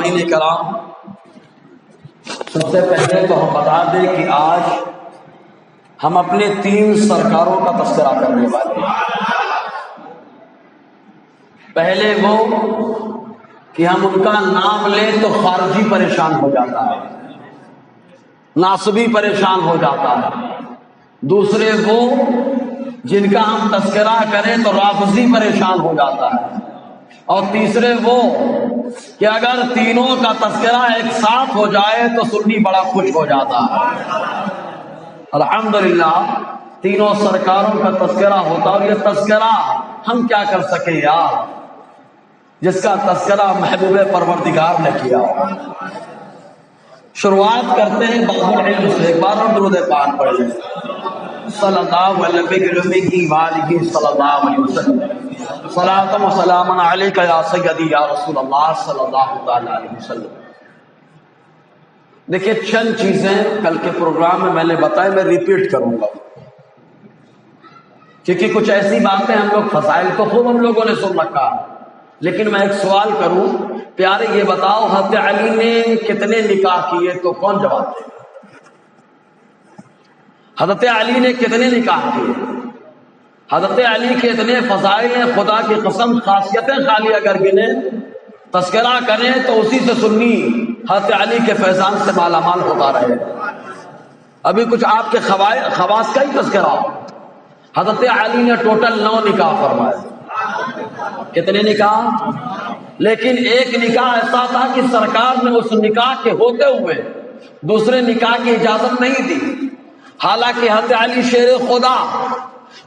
سامعین کرام، سب سے پہلے تو ہم بتا دیں کہ آج ہم اپنے 3 سرکاروں کا تذکرہ کرنے والے ہیں۔ پہلے وہ کہ ہم ان کا نام لیں تو خارجی پریشان ہو جاتا ہے، ناصبی پریشان ہو جاتا ہے۔ دوسرے وہ جن کا ہم تذکرہ کریں تو رافضی پریشان ہو جاتا ہے۔ اور تیسرے وہ کہ اگر تینوں کا تذکرہ ایک ساتھ ہو جائے تو سنی بڑا خوش ہو جاتا ہے۔ الحمدللہ تینوں سرکاروں کا تذکرہ ہوتا، اور یہ تذکرہ ہم کیا کر سکے یار، جس کا تذکرہ محبوب پروردگار نے کیا۔ شروعات کرتے ہیں باب العلم سے، ایک بار اور درود پاک پڑھ لیں صلی اللہ علیہ وسلم، صلاۃ و سلام علیک یا سیدی یا رسول اللہ صلی اللہ تعالی علیہ وسلم۔ دیکھیے چند چیزیں کل کے پروگرام میں نے بتائی، میں ریپیٹ کروں گا کیونکہ کچھ ایسی باتیں ہم لوگ فضائل تو خوب ہم لوگوں نے سن رکھا، لیکن میں ایک سوال کروں، پیارے یہ بتاؤ حضرت علی نے کتنے نکاح کیے؟ تو کون جواب دے؟ حضرت علی نے کتنے نکاح کیے؟ حضرت علی کے اتنے فضائل ہیں، خدا کی قسم خاصیتیں خالی اگر گنے تذکرہ کریں تو اسی سے سنی حضرت علی کے فیضان سے مالا مال ہوتا رہے۔ ابھی کچھ آپ کے خواص کا ہی تذکرہ ہو۔ حضرت علی نے ٹوٹل 9 نکاح فرمائے۔ کتنے نکاح؟ لیکن ایک نکاح ایسا تھا کہ سرکار نے اس نکاح کے ہوتے ہوئے دوسرے نکاح کی اجازت نہیں دی، حالانکہ حضرت علی شیر خدا۔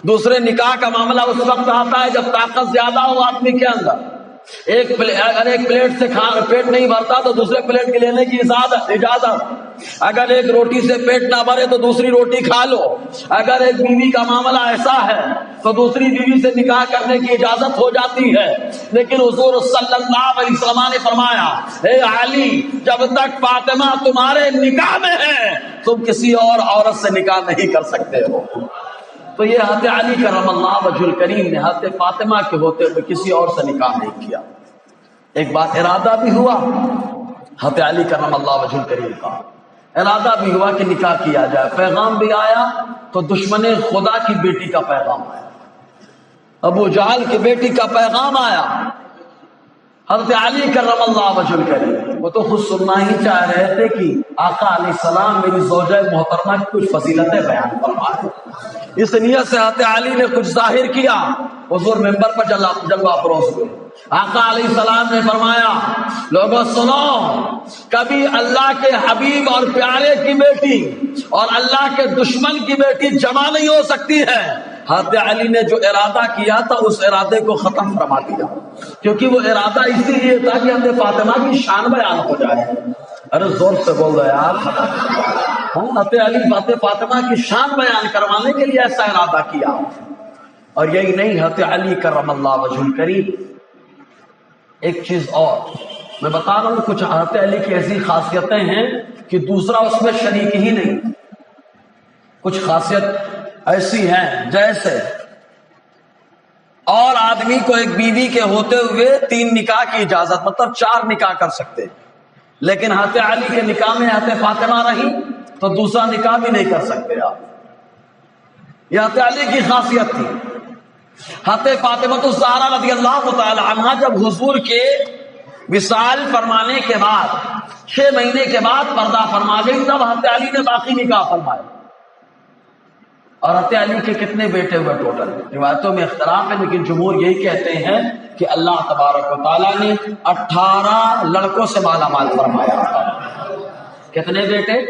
دوسرے نکاح کا معاملہ اس وقت آتا ہے جب طاقت زیادہ ہو آدمی کے اندر، اگر ایک پلیٹ سے پیٹ نہیں بھرتا تو دوسرے پلیٹ کے لینے کی اجازت، اگر ایک روٹی سے پیٹ نہ بھرے تو دوسری روٹی کھا لو، اگر ایک بیوی کا معاملہ ایسا ہے تو دوسری بیوی سے نکاح کرنے کی اجازت ہو جاتی ہے۔ لیکن حضور صلی اللہ علیہ وسلم نے فرمایا، اے علی جب تک فاطمہ تمہارے نکاح میں ہے تم کسی اور عورت سے نکاح نہیں کر سکتے ہو۔ تو یہ حضرت علی کرم اللہ وجہ الکریم نے حضرت فاطمہ کے ہوتے ہوئے کسی اور سے نکاح نہیں کیا۔ ایک بات ارادہ بھی ہوا حضرت علی کرم اللہ وجہ الکریم کا، ارادہ بھی ہوا کہ نکاح کیا جائے، پیغام بھی آیا تو دشمن خدا کی بیٹی کا پیغام آیا، ابو جہل کی بیٹی کا پیغام آیا۔ حضرت علی کرم اللہ وجہ الکریم وہ تو خود سننا ہی چاہ رہے تھے کہ آقا علیہ السلام میری زوجہ محترمہ کی کچھ فضیلتیں بیان فرمائے۔ اس نیت سے حضرت علی نے کچھ ظاہر کیا، حضور ممبر پر جلوہ افروز ہوئے۔ آقا علیہ السلام نے فرمایا، لوگوں سنو، کبھی اللہ کے حبیب اور پیارے کی بیٹی اور اللہ کے دشمن کی بیٹی جمع نہیں ہو سکتی ہے۔ حضرت علی نے جو ارادہ کیا تھا اس ارادے کو ختم فرما دیا، کیونکہ وہ ارادہ اسی لیے تھا کہ حضرت فاطمہ کی شان بیان ہو جائے۔ ارے زور سے بول رہے یار، حضرت علی حضرت فاطمہ کی شان بیان کروانے کے لیے ایسا ارادہ کیا۔ اور یہی نہیں، حضرت علی کرم اللہ وجہ الکریم ایک چیز اور میں بتا رہا ہوں، کچھ حضرت علی کی ایسی خاصیتیں ہیں کہ دوسرا اس میں شریک ہی نہیں۔ کچھ خاصیت ایسی ہیں جیسے اور آدمی کو ایک بیوی کے ہوتے ہوئے 3 نکاح کی اجازت، مطلب 4 نکاح کر سکتے، لیکن حضرت علی کے نکاح میں حضرت فاطمہ رہی تو دوسرا نکاح بھی نہیں کر سکتے آپ۔ یہ حضرت علی کی خاصیت تھی۔ حضرت فاطمہ الزہرا رضی اللہ تعالی عنہا جب حضور کے وصال فرمانے کے بعد 6 مہینے کے بعد پردہ فرما گئی، تب حضرت علی نے باقی نکاح فرمائے۔ اور حضرت علی کے کتنے بیٹے ہوئے ٹوٹل؟ روایتوں میں اختلاف ہے، لیکن جمہور یہی کہتے ہیں کہ اللہ تبارک و تعالیٰ نے 18 لڑکوں سے مالا مال فرمایا تھا۔ کتنے بیٹے؟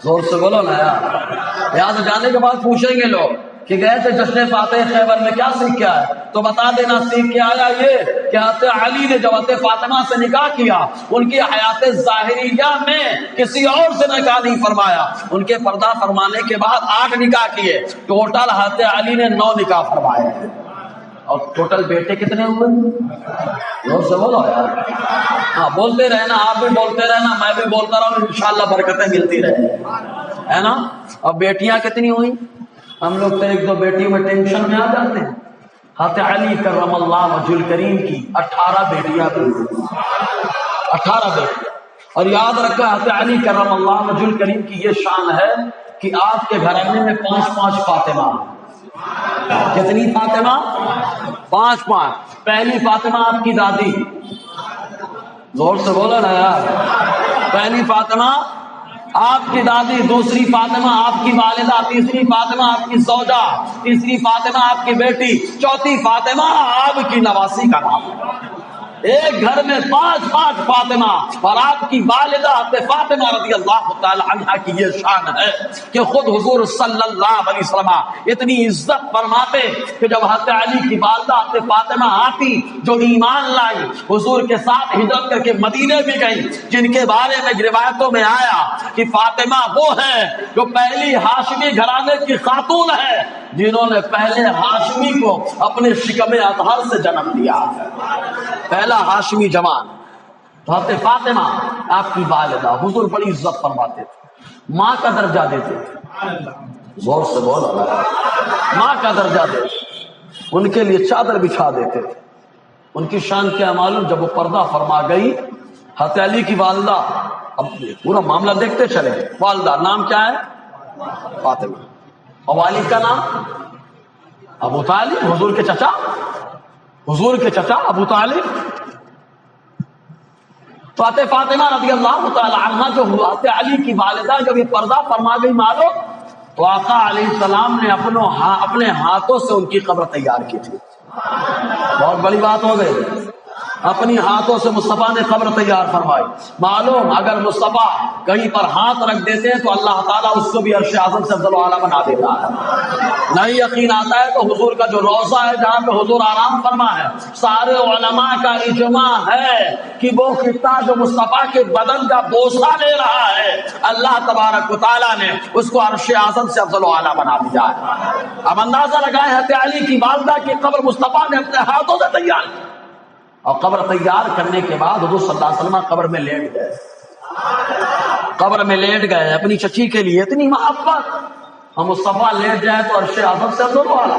زور سے بولو نا یار، یہاں سے جانے کے بعد پوچھیں گے لوگ کہ گئے تھے جشن فاتح خیبر میں، کیا سیکھ کے آئے؟ تو بتا دینا سیکھ کے آیا یہ کہ حضرت علی نے جب حضرت فاطمہ سے نکاح کیا، ان کی حیات ظاہریہ میں کسی اور سے نکاح نہیں فرمایا۔ ان کے پردہ فرمانے کے بعد 8 نکاح کیے، ٹوٹل حضرت علی نے 9 نکاح فرمائے۔ اور ٹوٹل بیٹے کتنے ہوئے؟ زور سے بولو یار، ہاں بولتے رہنا، آپ بھی بولتے رہنا، میں بھی بولتا رہا ہوں، انشاءاللہ برکتیں ملتی رہے، ہے نا۔ اور بیٹیاں کتنی ہوئی؟ ہم لوگ تو 1-2 بیٹیوں میں ٹینشن میں آ جاتے ہیں۔ حضرت علی کرم اللہ وجہ الکریم کی 18 بیٹیاں تھیں، 18 بیٹے. اور یاد رکھا حضرت علی کرم اللہ وجہ الکریم کی یہ شان ہے کہ آپ کے گھرانے میں 5 فاطمہ. کتنی فاطمہ؟ 5. پہلی فاطمہ آپ کی دادی، زور سے بولا نا یار. پہلی فاطمہ آپ کی دادی، دوسری فاطمہ آپ کی والدہ، تیسری فاطمہ آپ کی زوجہ، تیسری فاطمہ آپ کی بیٹی، چوتھی فاطمہ آپ کی نواسی کا نام. ایک گھر میں 5 فاطمہ. اور آپ کی والدہ فاطمہ رضی اللہ تعالی عنہا کی یہ شان ہے کہ خود حضور صلی اللہ علیہ وسلم اتنی عزت فرماتے کہ جب حضرت علی کی والدہ فاطمہ آتی جو ایمان لائی، حضور کے ساتھ ہجرت کر کے مدینے بھی گئی، جن کے بارے میں روایتوں میں آیا کہ فاطمہ وہ ہے جو پہلی ہاشمی گھرانے کی خاتون ہے جنہوں نے پہلے ہاشمی کو اپنے شکم اطہر سے جنم دیا. پہلا ہاشمی جوان حضرت فاطمہ آپ کی والدہ. حضور بڑی عزت فرماتے تھے، ماں کا درجہ دیتے تھے. زور سے بولا، ماں کا درجہ دیتے. ان کے لیے چادر بچھا دیتے تھے. ان کی شان کیا معلوم؟ جب وہ پردہ فرما گئی حضرت علی کی والدہ، اب پورا معاملہ دیکھتے چلے. والدہ نام کیا ہے؟ فاطمہ. اور والد کا نام ابو طالب، حضور کے چچا، حضور کے چچا ابو طالب. فاطمہ رضی اللہ تعالی عنہ جو حضرت علی کی والدہ جب یہ پردہ فرما گئی معلوم، تو آقا علیہ السلام نے اپنے ہاتھوں سے ان کی قبر تیار کی تھی. بہت بڑی بات ہو گئی. اپنی ہاتھوں سے مصطفیٰ نے قبر تیار فرمائی. معلوم اگر مصطفیٰ کہیں پر ہاتھ رکھ دیتے ہیں تو اللہ تعالیٰ اس کو بھی عرش اعظم سے افضل و اعلیٰ بنا دیتا ہے. نہیں یقین آتا ہے تو حضور کا جو روضہ ہے جہاں پہ حضور آرام فرما ہے، سارے علماء کا اجماع ہے کہ وہ خطہ جو مصطفیٰ کے بدن کا بوسہ لے رہا ہے اللہ تبارک و تعالیٰ نے اس کو عرش اعظم سے افضل و اعلیٰ بنا دیا ہے. اب اندازہ لگائیں حضرت علی کی والدہ کی قبر مصطفیٰ نے اپنے ہاتھوں سے تیار کی. اور قبر تیار کرنے کے بعد حضور صلی اللہ علیہ وسلم قبر میں لیٹ گئے. قبر میں لیٹ گئے اپنی چچی کے لیے اتنی محبت. ہم مصطفیٰ لیٹ جائے تو عرش اعظم سے افضل و اعلیٰ.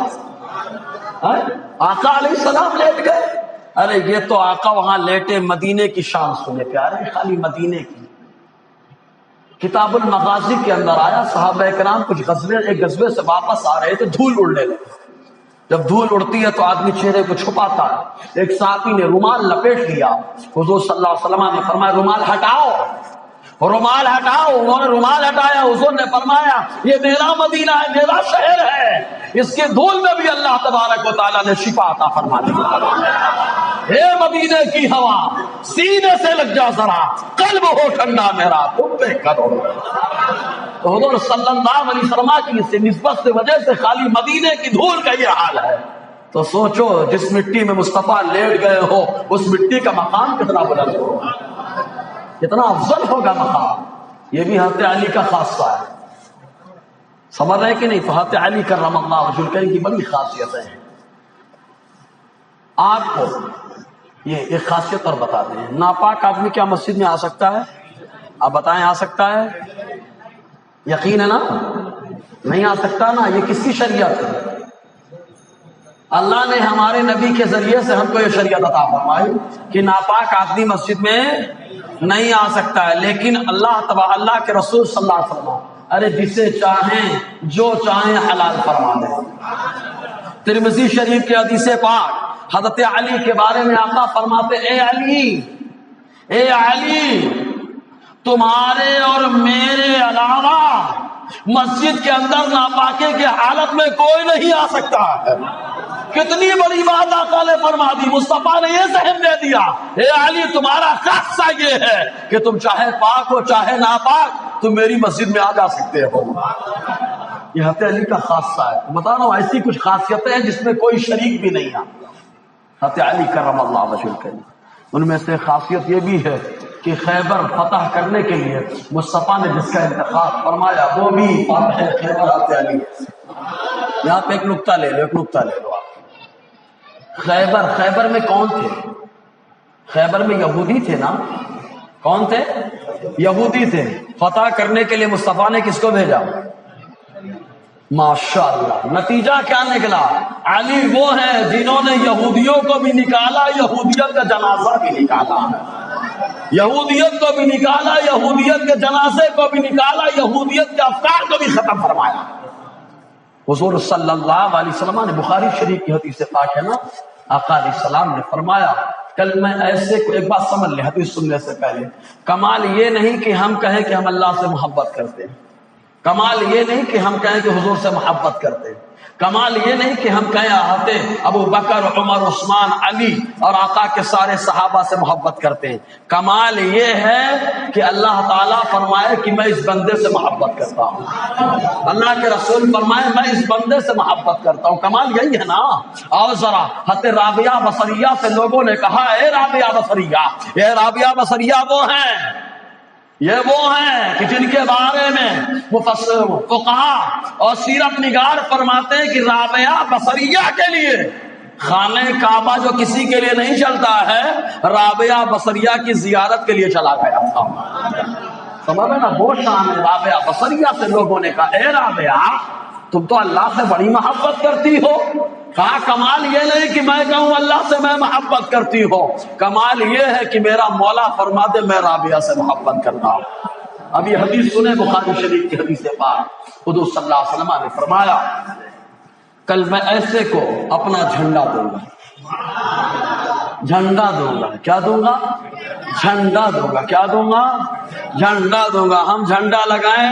آقا علیہ السلام لیٹ گئے. ارے یہ تو آقا وہاں لیٹے، مدینے کی شان سنے پیارے، خالی مدینے کی. کتاب المغازی کے اندر آیا صحابہ کرام کچھ ایک غزوے سے واپس آ رہے تھے، دھول اڑنے لگے. جب دھول اڑتی ہے تو آدمی چہرے کو چھپاتا ہے. ایک صحابی نے رومال لپیٹ لیا. حضور صلی اللہ علیہ وسلم نے فرمایا رومال ہٹاؤ، رومال ہٹاؤ. انہوں نے رومال ہٹایا. حضور نے فرمایا یہ میرا مدینہ ہے، میرا شہر ہے، اس کے دھول میں بھی اللہ تبارک و تعالیٰ نے شفا عطا فرما دی. اے مدینے کی ہوا سینے سے لگ جا ذرا، قلب ہو ٹھنڈا میرا تم پہ کرو. تو حضور صلی اللہ علیہ وسلم کی اس نسبت سے وجہ سے خالی مدینے کی دھول کا یہ حال ہے. تو سوچو جس مٹی میں مصطفیٰ لیٹ گئے ہو اس مٹی کا مقام کتنا بلند ہوگا، کتنا افضل ہوگا مقام. یہ بھی حضرت علی کا خاصہ ہے. سمجھ رہے کہ نہیں؟ تو حضرت علی کرم اللہ وجہ الکریم کی بڑی خاصیتیں ہیں. آپ کو یہ ایک خاصیت اور بتاتے ہیں. ناپاک آدمی کیا مسجد میں آ سکتا ہے؟ آپ بتائیں آ سکتا ہے؟ یقین ہے نا؟ نہیں آ سکتا نا. یہ کس کی شریعت ہے؟ اللہ نے ہمارے نبی کے ذریعے سے ہم کو یہ شریعت عطا فرمائی کہ ناپاک آدمی مسجد میں نہیں آ سکتا ہے. لیکن اللہ کے رسول صلی اللہ علیہ وسلم ارے جسے چاہیں جو چاہیں حلال فرما دیں. ترمذی شریف کے حدیث پاک حضرت علی کے بارے میں آقا فرماتے اے علی تمہارے اور میرے علاوہ مسجد کے اندر ناپاکی کی حالت میں کوئی نہیں آ سکتا ہے. کتنی بڑی بات آقا نے فرما دی. مصطفیٰ نے یہ ذہن دے دیا اے علی تمہارا خاصہ یہ ہے کہ تم چاہے پاک ہو چاہے ناپاک تم میری مسجد میں آ جا سکتے ہو. یہ حضرت علی کا خاصہ ہے. بتا رہا ہوں ایسی کچھ خاصیتیں ہیں جس میں کوئی شریک بھی نہیں آتا. حضرت علی کرم اللہ وجہ الکریم ان میں سے خاصیت یہ بھی ہے کہ خیبر فتح کرنے کے لیے مصطفیٰ نے جس کا انتخاب فرمایا وہ بھی فاتح خیبر حضرت علی. یہاں پہ ایک نقطہ لے لو آپ. خیبر میں کون تھے؟ خیبر میں یہودی تھے نا. کون تھے؟ یہودی تھے. فتح کرنے کے لیے مصطفیٰ نے کس کو بھیجا؟ ماشاءاللہ. نتیجہ کیا نکلا؟ علی وہ ہیں جنہوں نے یہودیوں کو بھی نکالا، یہودیت کا جنازہ بھی نکالا. یہودیت کو بھی نکالا، یہودیت کے جنازے کو بھی نکالا، یہودیت کے افکار کو بھی ختم فرمایا۔ حضور صلی اللہ علیہ وسلم نے بخاری شریف کی حدیث پاک ہے نا، آقا علیہ السلام نے فرمایا کل میں ایسے کو، ایک بات سمجھ لیں حدیث سننے سے پہلے، کمال یہ نہیں کہ ہم کہیں کہ ہم اللہ سے محبت کرتے ہیں، کمال یہ نہیں کہ ہم کہیں کہ حضور سے محبت کرتے ہیں، کمال یہ نہیں کہ ہم کہیں آتے ابو بکر عمر عثمان علی اور آقا کے سارے صحابہ سے محبت کرتے ہیں، کمال یہ ہے کہ اللہ تعالیٰ فرمائے کہ میں اس بندے سے محبت کرتا ہوں، اللہ کے رسول فرمائے میں اس بندے سے محبت کرتا ہوں، کمال یہی ہے نا۔ اور ذرا حضرت رابعہ بصریہ سے لوگوں نے کہا اے رابعہ بصریہ، اے رابعہ بصریہ وہ ہیں، یہ وہ ہیں کہ جن کے بارے میں مفسر فقہا اور سیرت نگار فرماتے ہیں کہ رابعہ بصریہ کے لیے خانہ کعبہ جو کسی کے لیے نہیں چلتا ہے، رابعہ بصریہ کی زیارت کے لیے چلا گیا تھا۔ سمجھ نا، وہ شان ہے رابعہ بصریہ سے لوگوں نے کہا اے رابعہ تم تو اللہ سے بڑی محبت کرتی ہو۔ کہا کمال یہ نہیں کہ میں کہوں اللہ سے میں محبت کرتی ہو، کمال یہ ہے کہ میرا مولا فرما دے میں رابعہ سے محبت کرتا ہوں۔ اب یہ حدیث سنیں، بخاری شریف کی حدیث پاک، حضور صلی اللہ علیہ وسلم نے فرمایا کل میں ایسے کو اپنا جھنڈا دوں گا، جھنڈا دوں گا، کیا دوں گا؟ جھنڈا دوں گا، کیا دوں گا؟ جھنڈا دوں گا۔ ہم جھنڈا لگائیں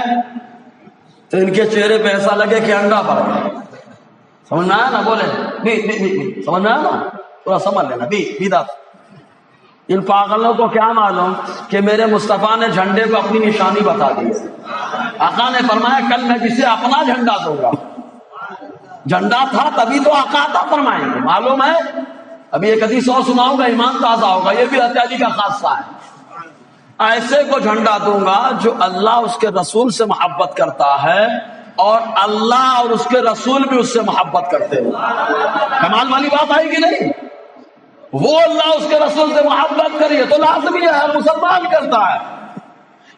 تو ان کے چہرے پہ ایسا لگے کہ انڈا پڑ گیا، سمجھنا ہے نا؟ بولے سمجھنا ہے نا؟ تھوڑا سمجھ لینا بیدات۔ ان پاگلوں کو کیا معلوم کہ میرے مصطفیٰ نے جھنڈے کو اپنی نشانی بتا دی۔ آقا نے فرمایا کل میں جسے اپنا جھنڈا دوں گا، جھنڈا تھا تبھی تو آقا عطا فرمائیں گے، معلوم ہے؟ ابھی ایک حدیث اور سناؤں گا، ایمان تازہ ہوگا، یہ بھی حضرت علی کا خاصہ ہے۔ ایسے کو جھنڈا دوں گا جو اللہ اس کے رسول سے محبت کرتا ہے اور اللہ اور اس کے رسول بھی اس سے محبت کرتے ہیں۔ کمال والی بات آئے گی نہیں؟ وہ اللہ اس کے رسول سے محبت کریے تو لازمی ہے، ہر مسلمان کرتا ہے،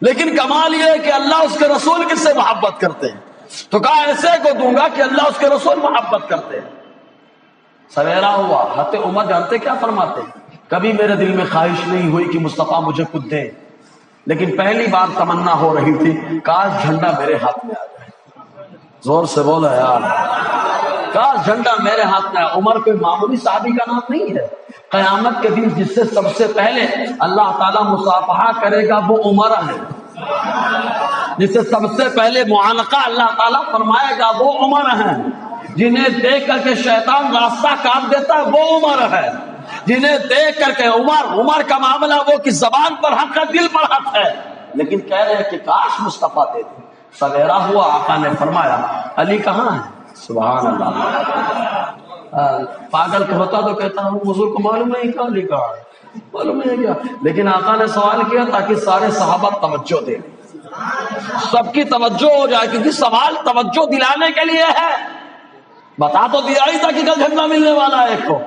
لیکن کمال یہ ہے کہ اللہ اس کے رسول کس سے محبت کرتے ہیں، تو کہا ایسے کو دوں گا کہ اللہ اس کے رسول محبت کرتے ہیں۔ سویرا ہوا، حضرت عمر جانتے کیا فرماتے ہیں؟ کبھی میرے دل میں خواہش نہیں ہوئی کہ مصطفیٰ مجھے کچھ دے، لیکن پہلی بار تمنا ہو رہی تھی کاش جھنڈا میرے ہاتھ میں آ جائے۔ زور سے بولا یار، کاش جھنڈا میرے ہاتھ میں آئے۔ عمر کوئی معمولی صحابی کا نام نہیں ہے، قیامت کے دن جس سے سب سے پہلے اللہ تعالیٰ مصافحہ کرے گا وہ عمر ہے، جس سے سب سے پہلے معانقہ اللہ تعالیٰ فرمائے گا وہ عمر ہیں، جنہیں دیکھ کر کے شیطان راستہ کاٹ دیتا ہے وہ عمر ہے، جنہیں دیکھ کر کے عمر کا معاملہ وہ کہ زبان پر حق ہے دل پر حق ہے، لیکن کہہ رہے ہیں کہ کاش مصطفیٰ دے دے۔ سویرا ہوا، آقا نے فرمایا علی کہاں ہے؟ سبحان اللہ۔ پاگل کہ ہوتا تو کہتا ہوں حضور کو معلوم نہیں کہاں علی کہاں ہے، معلوم نہیں کیا، لیکن آقا نے سوال کیا تاکہ سارے صحابہ توجہ دیں، سب کی توجہ ہو جائے، کیونکہ سوال توجہ دلانے کے لیے ہے۔ بتا تو دیا ہی تھا کہ کل جھنڈا ملنے والا ہے ایک کو،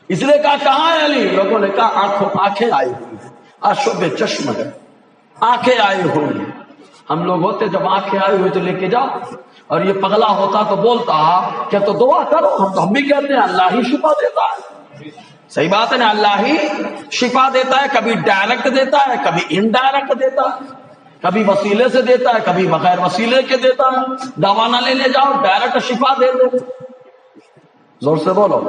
اس لیے کہا کہاں ہے علی؟ لوگوں نے کہا آنکھیں آئی ہوئی ہیں، آشوب چشم ہے، آنکھیں آئی ہوئی ہیں۔ ہم لوگ ہوتے جب آنکھیں آئی ہوئی تو لے کے جاؤ، اور یہ پگلا ہوتا تو بولتا کہ تو دعا کرو، ہم بھی کہتے ہیں اللہ ہی شفا دیتا ہے، صحیح بات ہے نا، اللہ ہی شفا دیتا ہے، کبھی ڈائریکٹ دیتا ہے کبھی انڈائریکٹ دیتا ہے، کبھی وسیلے سے دیتا ہے کبھی بغیر وسیلے کے دیتا ہے، دوا نہ لینے جاؤ ڈائریکٹ شفا دے دے، زور سے بولو،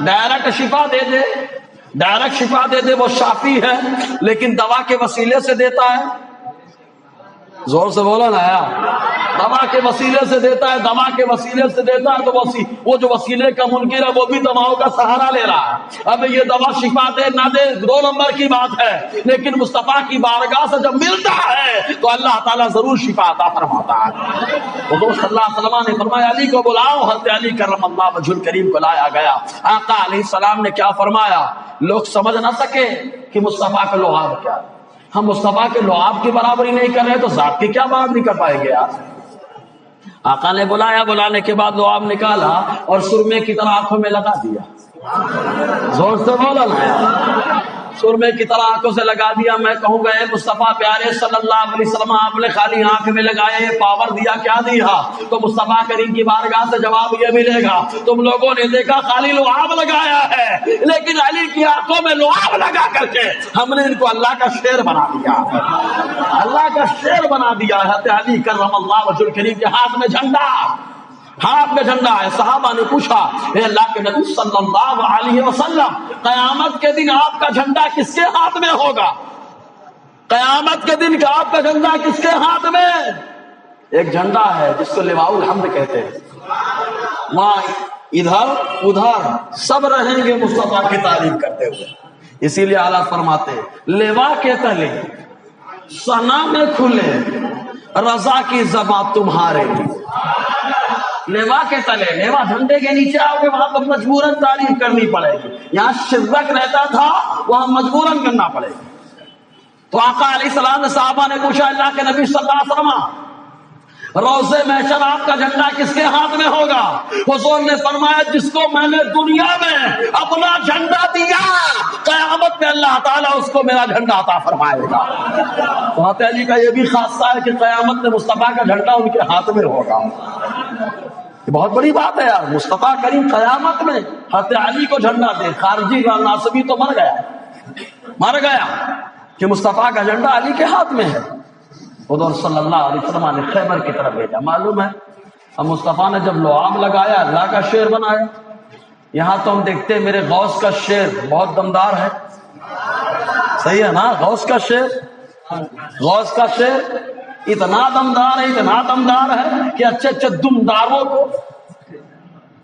ڈائریکٹ شفا دے دے، ڈائریکٹ شفا دے دے، وہ شافی ہے، لیکن دوا کے وسیلے سے دیتا ہے، زور سے بولو نا یار، دوا کے وسیلے سے دیتا ہے، دوا کے وسیلے سے دیتا ہے، تو وہ جو وسیلے کا منکر ہے وہ بھی دواؤں کا سہارا لے رہا ہے۔ اب یہ دوا شفا دے نہ دے دو نمبر کی بات ہے، لیکن مصطفیٰ کی بارگاہ سے جب ملتا ہے تو اللہ تعالیٰ ضرور شفا عطا فرماتا ہے۔ حضور صلی اللہ علیہ وسلم نے فرمایا علی کو بلاؤ، حضرت علی کرم اللہ وجہ الکریم کو لایا گیا۔ آقا علیہ السلام نے کیا فرمایا؟ لوگ سمجھ نہ سکے کہ مصطفیٰ کا لعاب کیا، ہم مصطفیٰ کے لعاب کی برابری نہیں کر رہے تو ذات کی کیا برابری کر پائیں گے یار؟ آقا نے بلایا، بلانے کے بعد لعاب نکالا اور سرمے کی طرح آنکھوں میں لگا دیا، زور سے بولا نا، سرمے کی طرح آنکھوں سے لگا دیا، میں کہوں گا اے مصطفیٰ پیارے صلی اللہ علیہ وسلم آپ نے خالی آنکھ میں لگائے، پاور دیا کیا دیا؟ تو مصطفیٰ کریم کی بارگاہ سے جواب یہ ملے گا تم لوگوں نے دیکھا خالی لعاب لگایا ہے، لیکن علی کی آنکھوں میں لعاب لگا کر کے ہم نے ان کو اللہ کا شیر بنا دیا، اللہ کا شیر بنا دیا۔ حضرت علی کرم اللہ وجہ الکریم کے ہاتھ میں جھنڈا، ہاتھ میں جھنڈا ہے۔ صحابہ نے پوچھا اے اللہ کے نبی صلی اللہ علیہ وسلم قیامت کے دن آپ کا جھنڈا کس کے ہاتھ میں ہوگا؟ قیامت کے دن کا آپ کا جھنڈا کس کے ہاتھ میں؟ ایک جھنڈا ہے جس کو لواء الحمد کہتے ہیں، وہاں ادھر ادھر سب رہیں گے مصطفیٰ کی تعریف کرتے ہوئے۔ اسی لیے اعلیٰ فرماتے ہیں لواء کے تلے ثنا میں کھلے رضا کی زباں تمہارے، لیوا کے تلے، لیوا جھنڈے کے نیچے آؤ گے وہاں پر مجبوراً تعریف کرنی پڑے گی، یہاں شرک رہتا تھا وہاں مجبوراً کرنا پڑے گی۔ تو آقا علیہ السلام نے صحابہ نے پوچھا اللہ کے نبی صلی اللہ علیہ وسلم روزے محشر آپ کا جھنڈا کس کے ہاتھ میں ہوگا؟ حضور نے فرمایا جس کو میں نے دنیا میں اپنا جھنڈا دیا قیامت میں اللہ تعالیٰ اس کو میرا جھنڈا عطا فرمائے گا۔ تو حضرت علی کا یہ بھی خاصہ ہے کہ قیامت میں مصطفیٰ کا جھنڈا ان کے ہاتھ میں ہوگا۔ یہ بہت بڑی بات ہے یار، مصطفیٰ کریم قیامت میں حضرت علی کو جھنڈا دے، خارجی کا ناصبی تو مر گیا کہ مصطفیٰ کا جھنڈا علی کے ہاتھ میں ہے۔ حضور صلی اللہ علیہ وسلم نے خیبر کی طرف بھیجا، معلوم ہے اب مصطفیٰ نے جب لعاب لگایا اللہ کا شیر بنایا۔ یہاں تو ہم دیکھتے ہیں میرے غوث کا شیر بہت دمدار ہے، صحیح ہے نا؟ غوث کا شیر اتنا دمدار ہے کہ اچھے اچھے دمداروں کو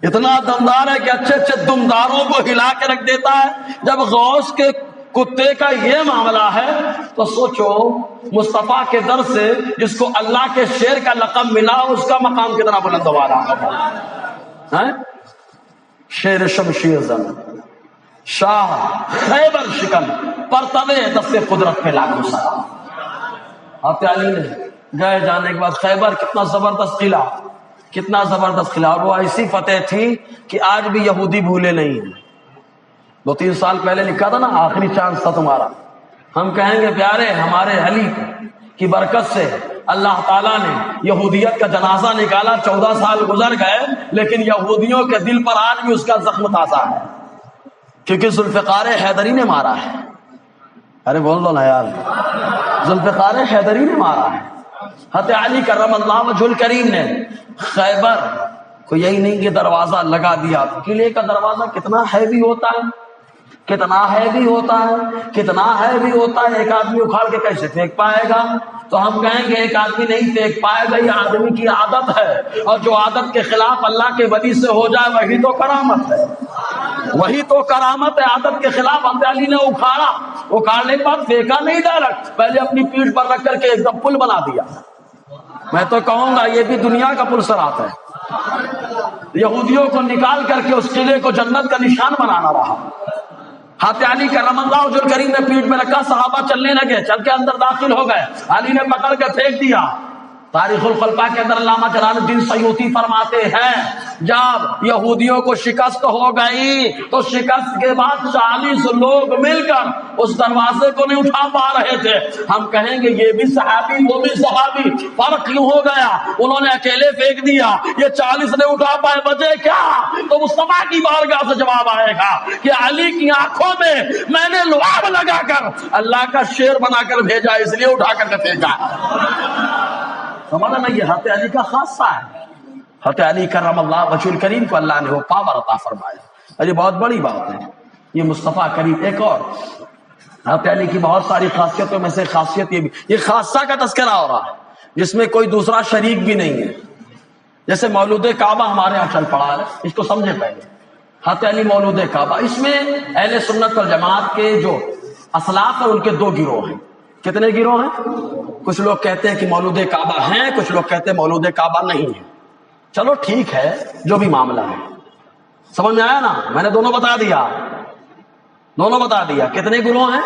اتنا دمدار ہے کہ اچھے اچھے دمداروں کو ہلا کے رکھ دیتا ہے۔ جب غوث کے کتے کا یہ معاملہ ہے تو سوچو مصطفیٰ کے در سے جس کو اللہ کے شیر کا لقب ملا اس کا مقام کتنا بلند ہوا رہا ہے۔ شیر شمشیر زن شاہ خیبر شکن پرتوے دست قدرت پہ لاکھوں سلام۔ حضرت علی نے گئے جانے کے بعد خیبر کتنا زبردست قلعہ، اور وہ ایسی فتح تھی کہ آج بھی یہودی بھولے نہیں ہیں۔ 2-3 سال پہلے لکھا تھا نا آخری چانس تھا تمہارا، ہم کہیں گے پیارے ہمارے علی کی برکت سے اللہ تعالیٰ نے یہودیت کا جنازہ نکالا، 14 سال گزر گئے لیکن یہودیوں کے دل پر آج بھی اس کا زخم تازہ ہے، کیونکہ ذوالفقار حیدری نے مارا ہے۔ ارے بول دو نا یار، ذوالفقار حیدری نے مارا ہے۔ حضرت علی کرم اللہ وجہ الکریم نے خیبر کو یہی نہیں کہ دروازہ لگا دیا، قلعے کا دروازہ کتنا ہیوی ہوتا ہے، ایک آدمی اکھاڑ کے کیسے پھینک پائے گا؟ تو ہم کہیں گے ایک آدمی نہیں پھینک پائے گا، یہ آدمی کی عادت ہے، اور جو عادت کے خلاف اللہ کے ولی سے ہو جائے وہی تو کرامت ہے، عادت کے خلاف حضرت علی نے اکھاڑنے کے بعد پھینکا نہیں ڈائریکٹ، پہلے اپنی پیٹھ پر رکھ کر کے ایک دم پل بنا دیا۔ میں تو کہوں گا یہ بھی دنیا کا پل صراط ہے، یہودیوں کو نکال کر کے اس قلعے کو جنت کا نشان بنانا رہا۔ حضرت علی کرم اللہ وجہ الکریم نے پیٹھ میں رکھا، صحابہ چلنے لگے، چل کے اندر داخل ہو گئے، علی نے پکڑ کے پھینک دیا۔ تاریخ الخلفاء کے اندر علامہ جلال الدین سیوطی فرماتے ہیں جب یہودیوں کو شکست ہو گئی تو شکست کے بعد 40 لوگ مل کر اس دروازے کو نہیں اٹھا پا رہے تھے۔ ہم کہیں گے یہ بھی صحابی وہ بھی صحابی، فرق کیوں ہو گیا؟ انہوں نے اکیلے پھینک دیا، یہ 40 نے اٹھا پائے، وجہ کیا؟ تو مصطفیٰ کی بارگاہ سے جواب آئے گا کہ علی کی آنکھوں میں نے لعاب لگا کر اللہ کا شیر بنا کر بھیجا، اس لیے اٹھا کر کے پھینکا۔ سمجھا نا؟ یہ حضرت علی کا خاصہ ہے، حضرت علی کرم اللہ وجہ الکریم کو اللہ نے وہ پاور عطا فرمایا، اور یہ بہت بڑی بات ہے۔ یہ مصطفیٰ کریم ایک اور حضرت علی کی بہت ساری خاصیتوں میں سے خاصیت یہ بھی، یہ خاصہ کا تذکرہ ہو رہا ہے جس میں کوئی دوسرا شریک بھی نہیں ہے۔ جیسے مولود کعبہ ہمارے یہاں چل پڑا ہے، اس کو سمجھے پہلے، حضرت علی مولود کعبہ، اس میں اہل سنت والجماعت کے جو اسلاف ہیں ان کے 2 گروہ ہیں۔ کتنے گروہ ہیں؟ کچھ لوگ کہتے ہیں کہ مولود کعبہ ہیں، کچھ لوگ کہتے ہیں مولود کعبہ نہیں ہے۔ چلو ٹھیک ہے، جو بھی معاملہ ہے، سمجھ میں آیا نا؟ میں نے دونوں بتا دیا۔ کتنے گروہ ہیں؟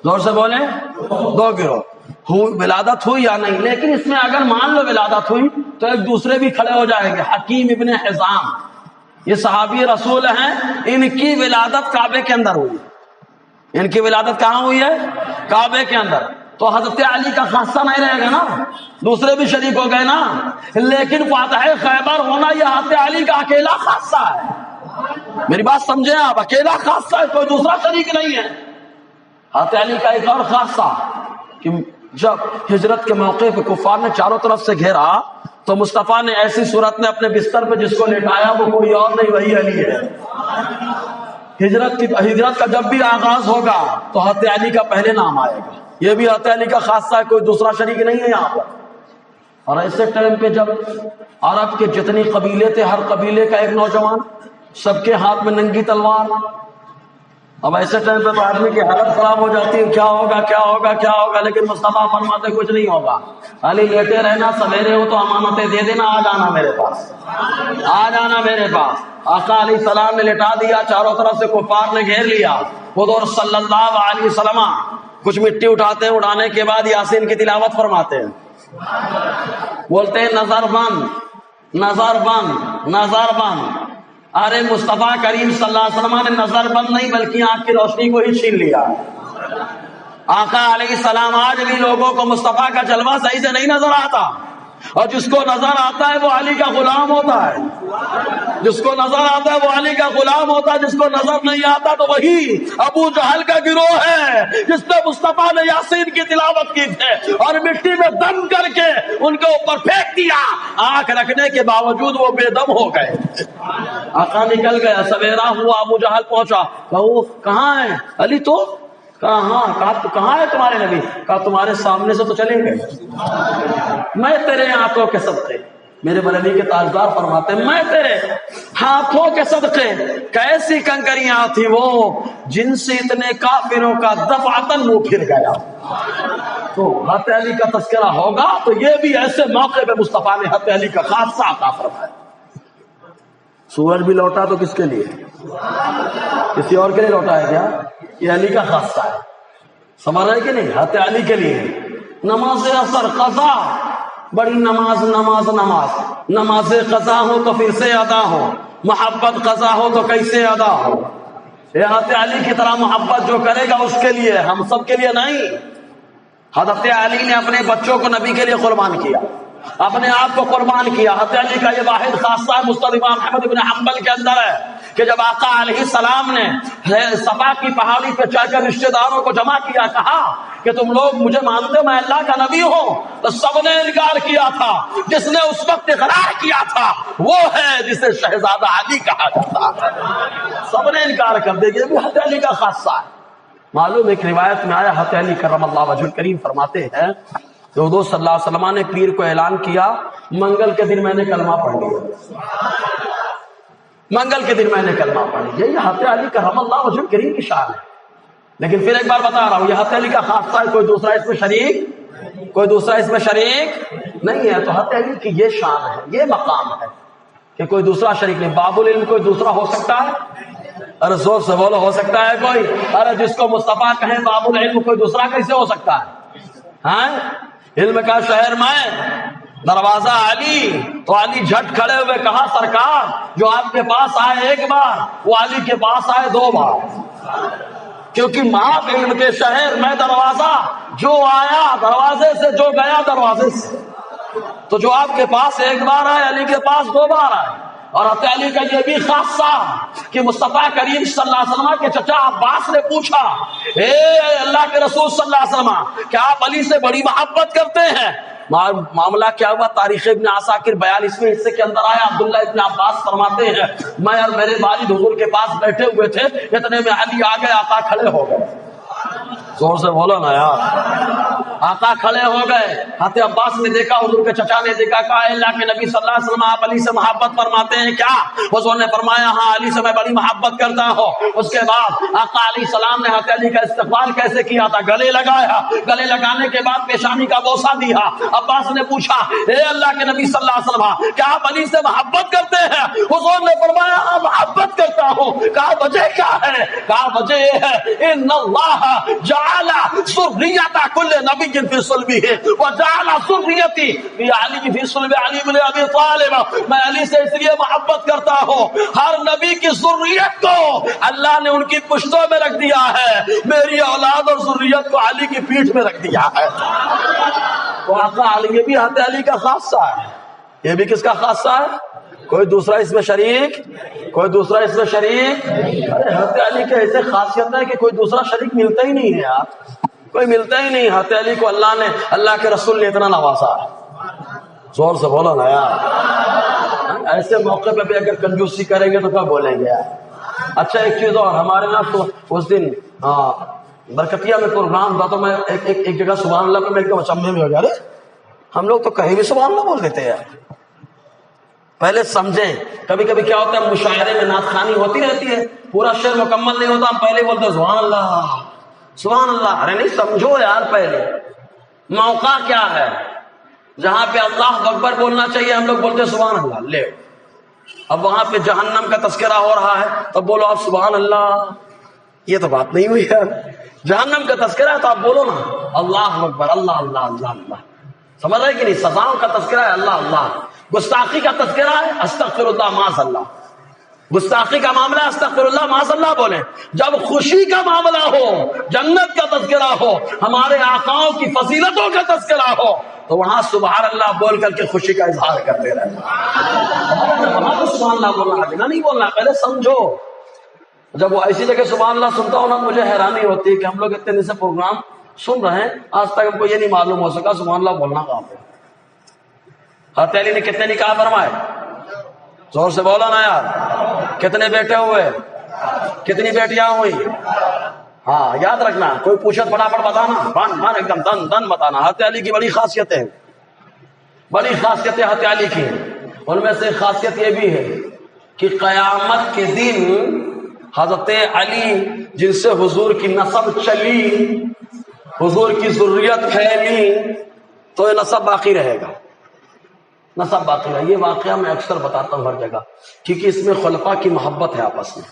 زور سے بولیں، 2 گروہ۔ ولادت ہوئی یا نہیں، لیکن اس میں اگر مان لو ولادت ہوئی تو ایک دوسرے بھی کھڑے ہو جائیں گے۔ حکیم ابن حزام یہ صحابی رسول ہیں، ان کی ولادت کعبے کے اندر ہوئی، ان کی ولادت کہاں ہوئی ہے؟ کعبے کے اندر. تو حضرت علی کا خاصہ نہیں رہے گا نا, دوسرے بھی شریک ہو گئے نا, لیکن فاتح خیبر ہونا یہ حضرت علی کا اکیلا خاصہ ہے. میری بات سمجھیں آپ, اکیلا خاصہ ہے, کوئی دوسرا شریک نہیں ہے. حضرت علی کا ایک اور خاصہ کہ جب ہجرت کے موقع پہ کفار نے چاروں طرف سے گھیرا تو مصطفیٰ نے ایسی صورت میں اپنے بستر پہ جس کو لٹایا وہ کوئی اور نہیں, وہی علی ہے. ہجرت کا جب بھی آغاز ہوگا تو حضرت علی کا پہلے نام آئے گا. یہ بھی حضرت علی کا خاصہ ہے, کوئی دوسرا شریک نہیں ہے یہاں پر. اور ایسے ٹائم پہ جب عرب کے جتنی قبیلے تھے, ہر قبیلے کا ایک نوجوان, سب کے ہاتھ میں ننگی تلوار. اب ایسے ٹائم پہ تو آدمی کی حالت خراب ہو جاتی ہے, کیا ہوگا کیا ہوگا کیا ہوگا, لیکن مصطفیٰ فرماتے کچھ نہیں ہوگا. علی لیٹے رہنا, سویرے ہو تو امانتیں دے دینا, آ جانا میرے پاس, آ جانا میرے پاس. آقا علیہ السلام نے لٹا دیا, چاروں طرف سے کفار نے گھیر لیا. حضور صلی اللہ علیہ وسلم کچھ مٹی اٹھاتے ہیں, اٹھانے کے بعد یاسین کی تلاوت فرماتے ہیں, بولتے ہیں نظر بند نظر بند نظر بند. ارے مصطفیٰ کریم صلی اللہ علیہ وسلم نے نظر بند نہیں بلکہ آنکھ کی روشنی کو ہی چھین لیا. آقا علیہ السلام آج بھی لوگوں کو مصطفیٰ کا جلوہ صحیح سے نہیں نظر آتا, اور جس کو نظر آتا ہے وہ علی کا غلام ہوتا ہے. جس کو نظر آتا ہے وہ علی کا غلام ہوتا ہے, جس کو نظر نہیں آتا تو وہی ابو جہل کا گروہ ہے جس نے مصطفیٰ نے یاسین کی تلاوت کی تھی اور مٹی میں دم کر کے ان کے اوپر پھینک دیا. آنکھ رکھنے کے باوجود وہ بے دم ہو گئے. آقا نکل گیا, سویرا ہوا, ابو جہل پہنچا, کہو کہاں ہے علی؟ تو کہاں کہاں ہے تمہارے نبی؟ کہا تمہارے سامنے سے تو چلے گئے. میں تیرے ہاتھوں کے صدقے, میرے بریلوی کے تاجدار فرماتے ہیں, میں تیرے ہاتھوں کے صدقے. کیسی کنکریاں تھی وہ جن سے اتنے کافروں کا دفعتاً منہ پھر گیا. تو حضرت علی کا تذکرہ ہوگا تو یہ بھی ایسے موقع پہ مصطفیٰ نے حضرت علی کا خاصہ عطا فرمایا. سورج بھی لوٹا تو کس کے لیے؟ کسی اور کے لیے لوٹا ہے کیا؟ یہ علی کا خاصہ ہے. سمجھ رہے کہ نہیں؟ حضرت علی کے لیے. نماز اثر قضا, بڑی نماز نماز نماز, نماز قضا ہو تو پھر سے ادا ہو, محبت قضا ہو تو کیسے ادا ہو. یہ حضرت علی کی طرح محبت جو کرے گا اس کے لیے, ہم سب کے لیے نہیں. حضرت علی نے اپنے بچوں کو نبی کے لیے قربان کیا, اپنے آپ کو قربان کیا. حضرت علی کا یہ واحد خاصہ ہے مسند امام احمد بن حنبل کے اندر ہے کہ جب آقا علیہ السلام نے صفا کی پہاڑی پہ چڑھ کر رشتہ داروں کو جمع کیا, کہا کہ تم لوگ مجھے مانتے میں اللہ کا نبی ہوں, تو سب نے انکار کیا تھا. جس نے اس وقت اقرار کیا تھا وہ ہے جسے شہزادہ علی کہا جاتا ہے. سب نے انکار کر دیا. یہ بھی حضرت علی کا خاصہ ہے. معلوم ایک روایت میں آیا, حضرت علی کرم اللہ وجہ الکریم فرماتے ہیں کہ حضور صلی اللہ علیہ وسلم نے پیر کو اعلان کیا, منگل کے دن میں نے کلمہ پڑھ لیا, منگل کے دن میں نے کلمہ پڑھ لیا. یہ حضرت علی کرم اللہ وجہ الکریم کی شان ہے. لیکن پھر ایک بار بتا رہا ہوں, یہ حضرت علی کا خاصہ ہے, کوئی دوسرا اس میں شریک, کوئی دوسرا اس میں شریک نہیں ہے. تو حضرت علی کی یہ شان ہے, یہ مقام ہے کہ کوئی دوسرا شریک نہیں. باب العلم کوئی دوسرا ہو سکتا ہے؟ ارے زور سے بولو, ہو سکتا ہے کوئی؟ ارے جس کو مصطفیٰ کہیں باب العلم, کوئی دوسرا کیسے ہو سکتا ہے؟ ہاں, علم کا شہر میں, دروازہ علی. تو علی جھٹ کھڑے ہوئے کہا, سرکار جو آپ کے پاس آئے ایک بار وہ علی کے پاس آئے 2 بار, کیونکہ ماں علم کے شہر میں دروازہ, جو آیا دروازے سے, جو گیا دروازے سے. تو جو آپ کے پاس ایک بار آئے علی کے پاس 2 بار آئے. اور حضرت علی کا یہ بھی خاصہ کہ مصطفیٰ کریم صلی اللہ علیہ وسلم کے چچا عباس نے پوچھا, اے اللہ کے رسول صلی اللہ علیہ وسلم, کیا آپ علی سے بڑی محبت کرتے ہیں؟ معاملہ کیا ہوا؟ تاریخ ابن عساکر 42ویں حصے کے اندر آیا. عبداللہ ابن عباس فرماتے ہیں, میں اور میرے والد حضور کے پاس بیٹھے ہوئے تھے, اتنے میں علی آ گئے, آقا کھڑے ہو گئے. زور سے بولو نا یار. آقا کھڑے ہو گئے. حضرت عباس نے دیکھا, حضور کے چچا نے دیکھا, کہا اللہ کے نبی صلی اللہ علیہ وسلم آپ علی سے محبت فرماتے ہیں کیا؟ حضور نے فرمایا ہاں علی سے میں بڑی محبت کرتا ہوں. اس کے بعد آقا علیہ السلام نے حضرت علی کا استقبال کیسے کیا تھا؟ گلے لگایا, گلے لگانے کے بعد پیشانی کا بوسہ دیا. عباس نے پوچھا, اے اللہ کے نبی صلی اللہ علیہ وسلم کیا آپ علی سے محبت کرتے ہیں؟ حضور نے فرمایا ہاں محبت کرتا ہوں. کہا وجہ کیا ہے؟ کہا وجہ یہ ہے, ان اللہ جعل ذریۃ کل نبی فی صلبہ وجعل ذریتی فی علی فی صلب علی بن ابی طالب. میں علی سے اس لیے محبت کرتا ہوں, ہر نبی کی ذریت کو اللہ نے ان کی پشتوں میں رکھ دیا ہے، میری اولاد اور ذریت کو علی کی پیٹھ میں رکھ دیا ہے۔ تو آقا علی، یہ بھی حضرت علی کا خاصہ ہے، یہ بھی کس کا خاصہ ہے؟ کوئی دوسرا اس میں شریک؟ کوئی دوسرا اس میں شریک؟ ارے حضرت علی کے ایسے خاصیت ہے کہ کوئی دوسرا شریک ملتا ہی نہیں ہے یار، کوئی ملتا ہی نہیں۔ حضرت علی کو اللہ کے رسول نے اتنا نوازا ہے، زور سے بولو نا یار۔ ایسے موقع پہ بھی اگر کنجوسی کریں گے تو کیا بولیں گے یار۔ اچھا ایک چیز اور، ہمارے نا تو اس دن برکتیہ میں پروگرام تھا، تو میں ایک جگہ سبحان اللہ پہ میں ایک دم اچنبھے میں ہو گیا، ہم لوگ تو کہیں بھی سبحان اللہ بول دیتے ہیں۔ پہلے سمجھیں، کبھی کبھی کیا ہوتا ہے مشاعرے میں نعت خوانی ہوتی رہتی ہے، پورا شعر مکمل نہیں ہوتا، ہم پہلے بولتے ہیں سبحان اللہ سبحان اللہ۔ ارے نہیں، سمجھو یار، پہلے موقع کیا ہے جہاں پہ اللہ اکبر بولنا چاہیے، ہم لوگ بولتے ہیں سبحان اللہ۔ لے اب وہاں پہ جہنم کا تذکرہ ہو رہا ہے، تب بولو آپ سبحان اللہ، یہ تو بات نہیں ہوئی یار۔ جہنم کا تذکرہ ہے تو آپ بولو نا اللہ اکبر، اللہ اللہ اللہ اللہ۔ سمجھ رہے کہ نہیں؟ سزاؤں کا تذکرہ ہے اللہ اللہ، گستاخی کا تذکرہ ہے استغفر اللہ معاذ اللہ، گستاخی کا معاملہ استغفر اللہ معاذ اللہ بولیں۔ جب خوشی کا معاملہ ہو، جنت کا تذکرہ ہو، ہمارے آقاؤں کی فضیلتوں کا تذکرہ ہو، تو وہاں سبحان اللہ بول کر کے خوشی کا اظہار کرتے رہے۔ وہاں تو سبحان اللہ بولنا ہے، نہیں بولنا، پہلے سمجھو۔ جب وہ ایسی جگہ سبحان اللہ سنتا ہوں نا، مجھے حیرانی ہوتی ہے کہ ہم لوگ اتنے دن سے پروگرام سن رہے ہیں، آج تک ہم کو یہ نہیں معلوم ہو سکا سبحان اللہ بولنا کہاں پہ۔ حضرت علی نے کتنے نکاح فرمائے؟ زور سے بولا نا یار۔ کتنے بیٹے ہوئے؟ کتنی بیٹیاں ہوئی؟ ہاں یاد رکھنا، کوئی پوچھت فٹافٹ بتانا، بن ایک دم دن دن بتانا۔ حضرت علی کی بڑی خاصیتیں، بڑی خاصیتیں حضرت علی کی، ان میں سے خاصیت یہ بھی ہے کہ قیامت کے دن حضرت علی جن سے حضور کی نسب چلی، حضور کی ذریت پھیلی، تو یہ نسب باقی رہے گا، نسب باقی رہے۔ یہ واقعہ میں اکثر بتاتا ہوں ہر جگہ، کیونکہ اس میں خلفاء کی محبت ہے آپس میں۔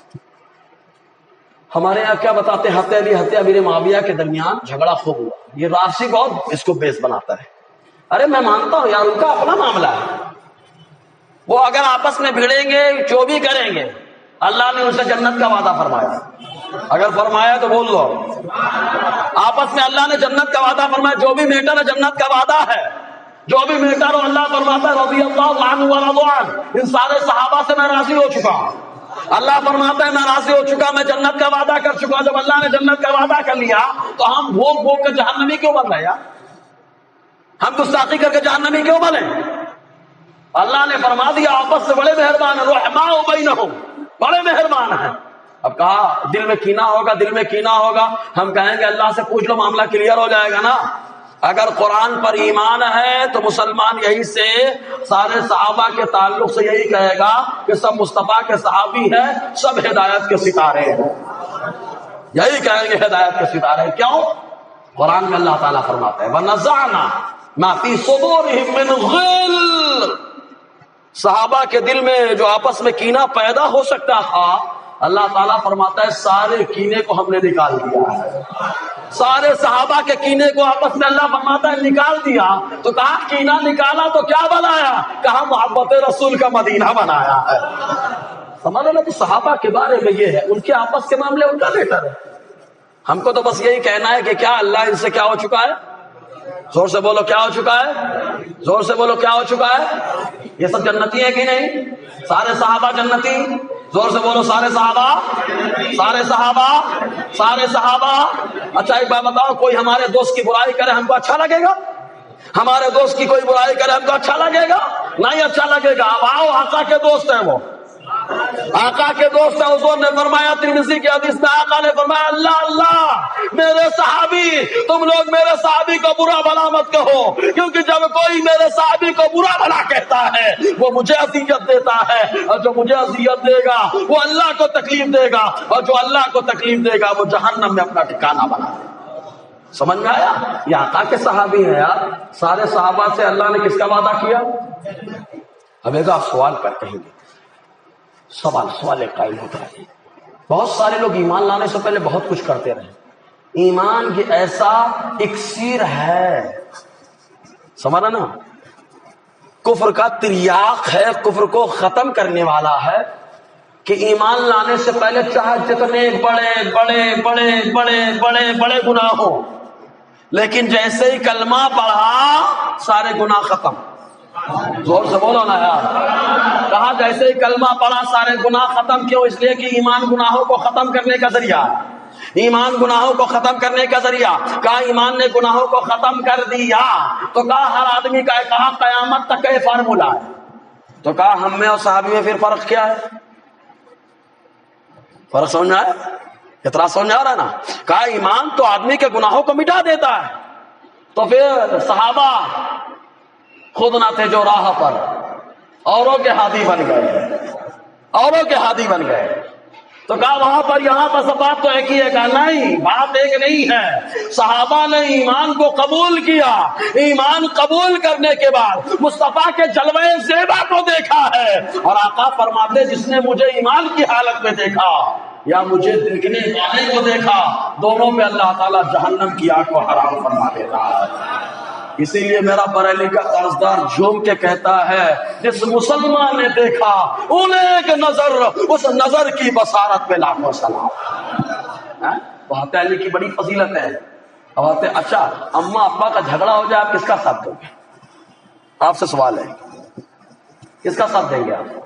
ہمارے یہاں کیا بتاتے ہیں، حضرت امیر معاویہ کے درمیان جھگڑا خوب ہوا، یہ رافضی بہت اس کو بیس بناتا ہے۔ ارے میں مانتا ہوں یار، ان کا اپنا معاملہ ہے، وہ اگر آپس میں بھیڑیں گے جو بھی کریں گے، اللہ نے ان سے جنت کا وعدہ فرمایا، اگر فرمایا تو بول دو، آپس میں اللہ نے جنت کا وعدہ فرمایا، جو بھی میٹر ہے جنت کا وعدہ ہے، جو بھی میٹر ہو اللہ فرماتا ہے رضی اللہ عنہ ورضوا عنہ، ان سارے صحابہ سے میں راضی ہو چکا ہوں، اللہ فرماتا ہے میں راضی ہو چکا، میں جنت کا وعدہ کر چکا۔ جب اللہ نے جنت کا وعدہ کر لیا تو ہم بھوک بھوک کے جہنمی کیوں بن رہے یار؟ ہم گستاخی کر کے جہنمی کیوں بنے؟ اللہ نے فرما دیا آپس سے بڑے مہربان ہیں، رحماء بینہم، بڑے مہربان ہیں۔ اب کہا دل میں کینہ ہوگا، دل میں کینہ ہوگا، ہم کہیں گے اللہ سے پوچھ لو معاملہ کلیئر ہو جائے گا نا۔ اگر قرآن پر ایمان ہے تو مسلمان یہی سے سارے صحابہ کے تعلق سے یہی کہے گا کہ سب مصطفیٰ کے صحابی ہیں، سب ہدایت کے ستارے ہیں، یہی کہیں گے ہدایت کے ستارے ہیں۔ کیوں؟ قرآن میں اللہ تعالیٰ فرماتا ہے وَنَزَعْنَا مَا فِي صُدُورِهِم مِّنْ غِلٍّ، صحابہ کے دل میں جو آپس میں کینہ پیدا ہو سکتا تھا، اللہ تعالیٰ فرماتا ہے سارے کینے کو ہم نے نکال دیا ہے، سارے صحابہ کے کینے کو آپس میں اللہ فرماتا ہے نکال دیا۔ تو کہا کینہ نکالا تو کیا بنایا؟ کہا محبت رسول کا مدینہ بنایا ہے۔ سمجھ لو نا، تو صحابہ کے بارے میں یہ ہے، ان کے آپس کے معاملے ان کا میٹر ہے۔ ہم کو تو بس یہی کہنا ہے کہ کیا اللہ ان سے کیا ہو چکا ہے؟ زور سے بولو کیا ہو چکا ہے؟ زور سے بولو کیا ہو چکا ہے؟ یہ سب جنتی ہیں کہ نہیں؟ سارے صحابہ جنتی؟ زور سے بولو سارے صحابہ، سارے صحابہ، سارے صحابہ۔ اچھا ایک بات بتاؤ، کوئی ہمارے دوست کی برائی کرے ہم کو اچھا لگے گا؟ ہمارے دوست کی کوئی برائی کرے ہم کو اچھا لگے گا؟ نہیں اچھا لگے گا۔ اب آؤ، آقا کے دوست ہیں، وہ آقا کے دوست ہیں۔ حضور نے فرمایا ترمذی کی حدیث میں، آقا نے فرمایا اللہ اللہ میرے صحابی، تم لوگ میرے صحابی کو برا بھلا مت کہو، کیونکہ جب کوئی میرے صحابی کو برا بھلا کہتا ہے وہ مجھے اذیت دیتا ہے، اور جو مجھے اذیت دے گا وہ اللہ کو تکلیف دے گا، اور جو اللہ کو تکلیف دے گا وہ جہنم میں اپنا ٹھکانہ بنا دے گا۔ سمجھ میں آیا؟ یہ آقا کے صحابی ہیں یار، سارے صحابہ سے اللہ نے کس کا وعدہ کیا؟ اب ایک آپ سوال کر کہیں گے، سوال ایک قائم ہوتا ہے، بہت سارے لوگ ایمان لانے سے پہلے بہت کچھ کرتے رہے، ایمان یہ ایسا اکسیر ہے، سمجھا نا، کفر کا تریاق ہے، کفر کو ختم کرنے والا ہے، کہ ایمان لانے سے پہلے چاہے جتنے بڑے بڑے بڑے بڑے بڑے بڑے گناہ ہو، لیکن جیسے ہی کلمہ پڑھا سارے گناہ ختم. زور سے بولو نا یار. کہا جیسے ہی کلمہ پڑھا سارے گناہ ختم. کیوں؟ اس لیے کہ ایمان گناہوں کو ختم کرنے کا ذریعہ ہے. ایمان گناہوں کو ختم کرنے کا ذریعہ. کہا ایمان نے گناہوں کو ختم کر دیا تو کہا ہر آدمی کا کہا قیامت تک کا یہ فارمولا ہے. تو کہا ہم میں اور صحابی میں پھر فرق کیا ہے؟ فرق سمجھ آئے؟ اتنا سمجھ آ رہا ہے نا. کہا ایمان تو آدمی کے گناہوں کو مٹا دیتا ہے. تو پھر صحابہ خود نہ تھے جو راہ پر، اوروں کے ہادی بن گئے، اوروں کے ہادی بن گئے. تو کہا وہاں پر یہاں پر سب بات تو ایک ہی ہے. کہا نہیں، بات ایک نہیں ہے. صحابہ نے ایمان کو قبول کیا، ایمان قبول کرنے کے بعد مصطفیٰ کے جلوہ زیبا کو دیکھا ہے، اور آقا فرماتے جس نے مجھے ایمان کی حالت میں دیکھا یا مجھے دیکھنے والے کو دیکھا، دونوں پہ اللہ تعالیٰ جہنم کی آگ کو حرام فرما دیتا ہے. اسی لیے میرا بریلی کا قرضدار جھوم کے کہتا ہے جس مسلمان نے دیکھا انہیں ایک نظر، اس نظر کی بصارت پہ لاکھوں سلام. بہت علی کی بڑی فضیلت ہے. اب اچھا اماں ابا کا جھگڑا ہو جائے آپ کس کا ساتھ دیں گے؟ آپ سے سوال ہے، کس کا ساتھ دیں گے آپ؟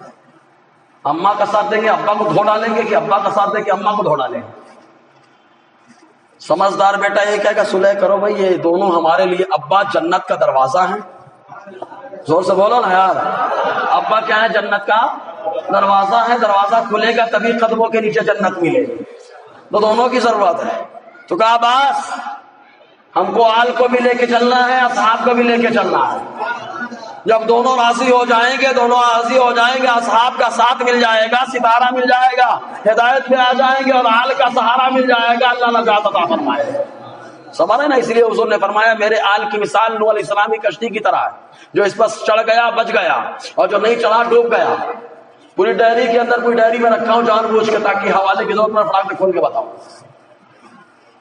اماں کا ساتھ دیں گے ابا کو دھو ڈالیں گے، کہ ابا کا ساتھ دیں کہ اماں کو دھو ڈالیں گے؟ سمجھدار بیٹا یہ کہے گا صلح کرو بھائی، یہ دونوں ہمارے لیے ابا جنت کا دروازہ ہیں. زور سے بولو نا یار. ابا کیا ہے؟ جنت کا دروازہ ہے. دروازہ کھلے گا تبھی قدموں کے نیچے جنت ملے گی. تو دونوں کی ضرورت ہے. تو کہا بس ہم کو آل کو بھی لے کے چلنا ہے، اصحاب کو بھی لے کے چلنا ہے. جب دونوں راضی ہو جائیں گے، دونوں راضی ہو جائیں گے، اصحاب کا ساتھ مل جائے گا، ستارہ مل جائے گا، ہدایت میں آ جائیں گے، اور آل کا سہارا مل جائے گا، اللہ نجات عطا فرمائے گا. سمجھ رہے نا؟ اس لیے حضور نے فرمایا میرے آل کی مثال نوح علیہ السلام کی کشتی کی طرح ہے، جو اس پر چڑھ گیا بچ گیا، اور جو نہیں چڑھا ڈوب گیا. پوری ڈائری کے اندر کوئی ڈائری میں رکھا ہوں جان بوجھ کے تاکہ حوالے کی ضرورت میں فٹاک سے کھول کے بتاؤں.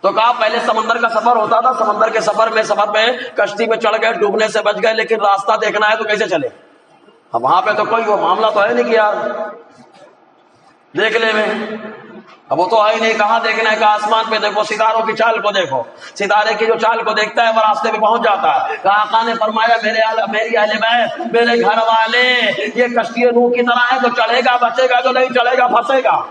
تو کہا پہلے سمندر کا سفر ہوتا تھا، سمندر کے سفر میں کشتی میں چڑھ گئے، ڈوبنے سے بچ گئے، لیکن راستہ دیکھنا ہے تو کیسے چلے؟ اب وہاں پہ تو کوئی وہ معاملہ تو ہے نہیں کہ یار دیکھ لے میں. اب وہ تو ہے ہی نہیں. کہاں دیکھنا ہے؟ کہا آسمان پہ دیکھو، ستاروں کی چال کو دیکھو. ستارے کی جو چال کو دیکھتا ہے وہ راستے پہ پہنچ جاتا ہے. کہا آقا نے فرمایا میری اہل بیت، میرے گھر والے، یہ کشتی نوح کی طرح ہے، تو چڑھے گا بچے گا، جو نہیں چڑھے گا پھنسے گا،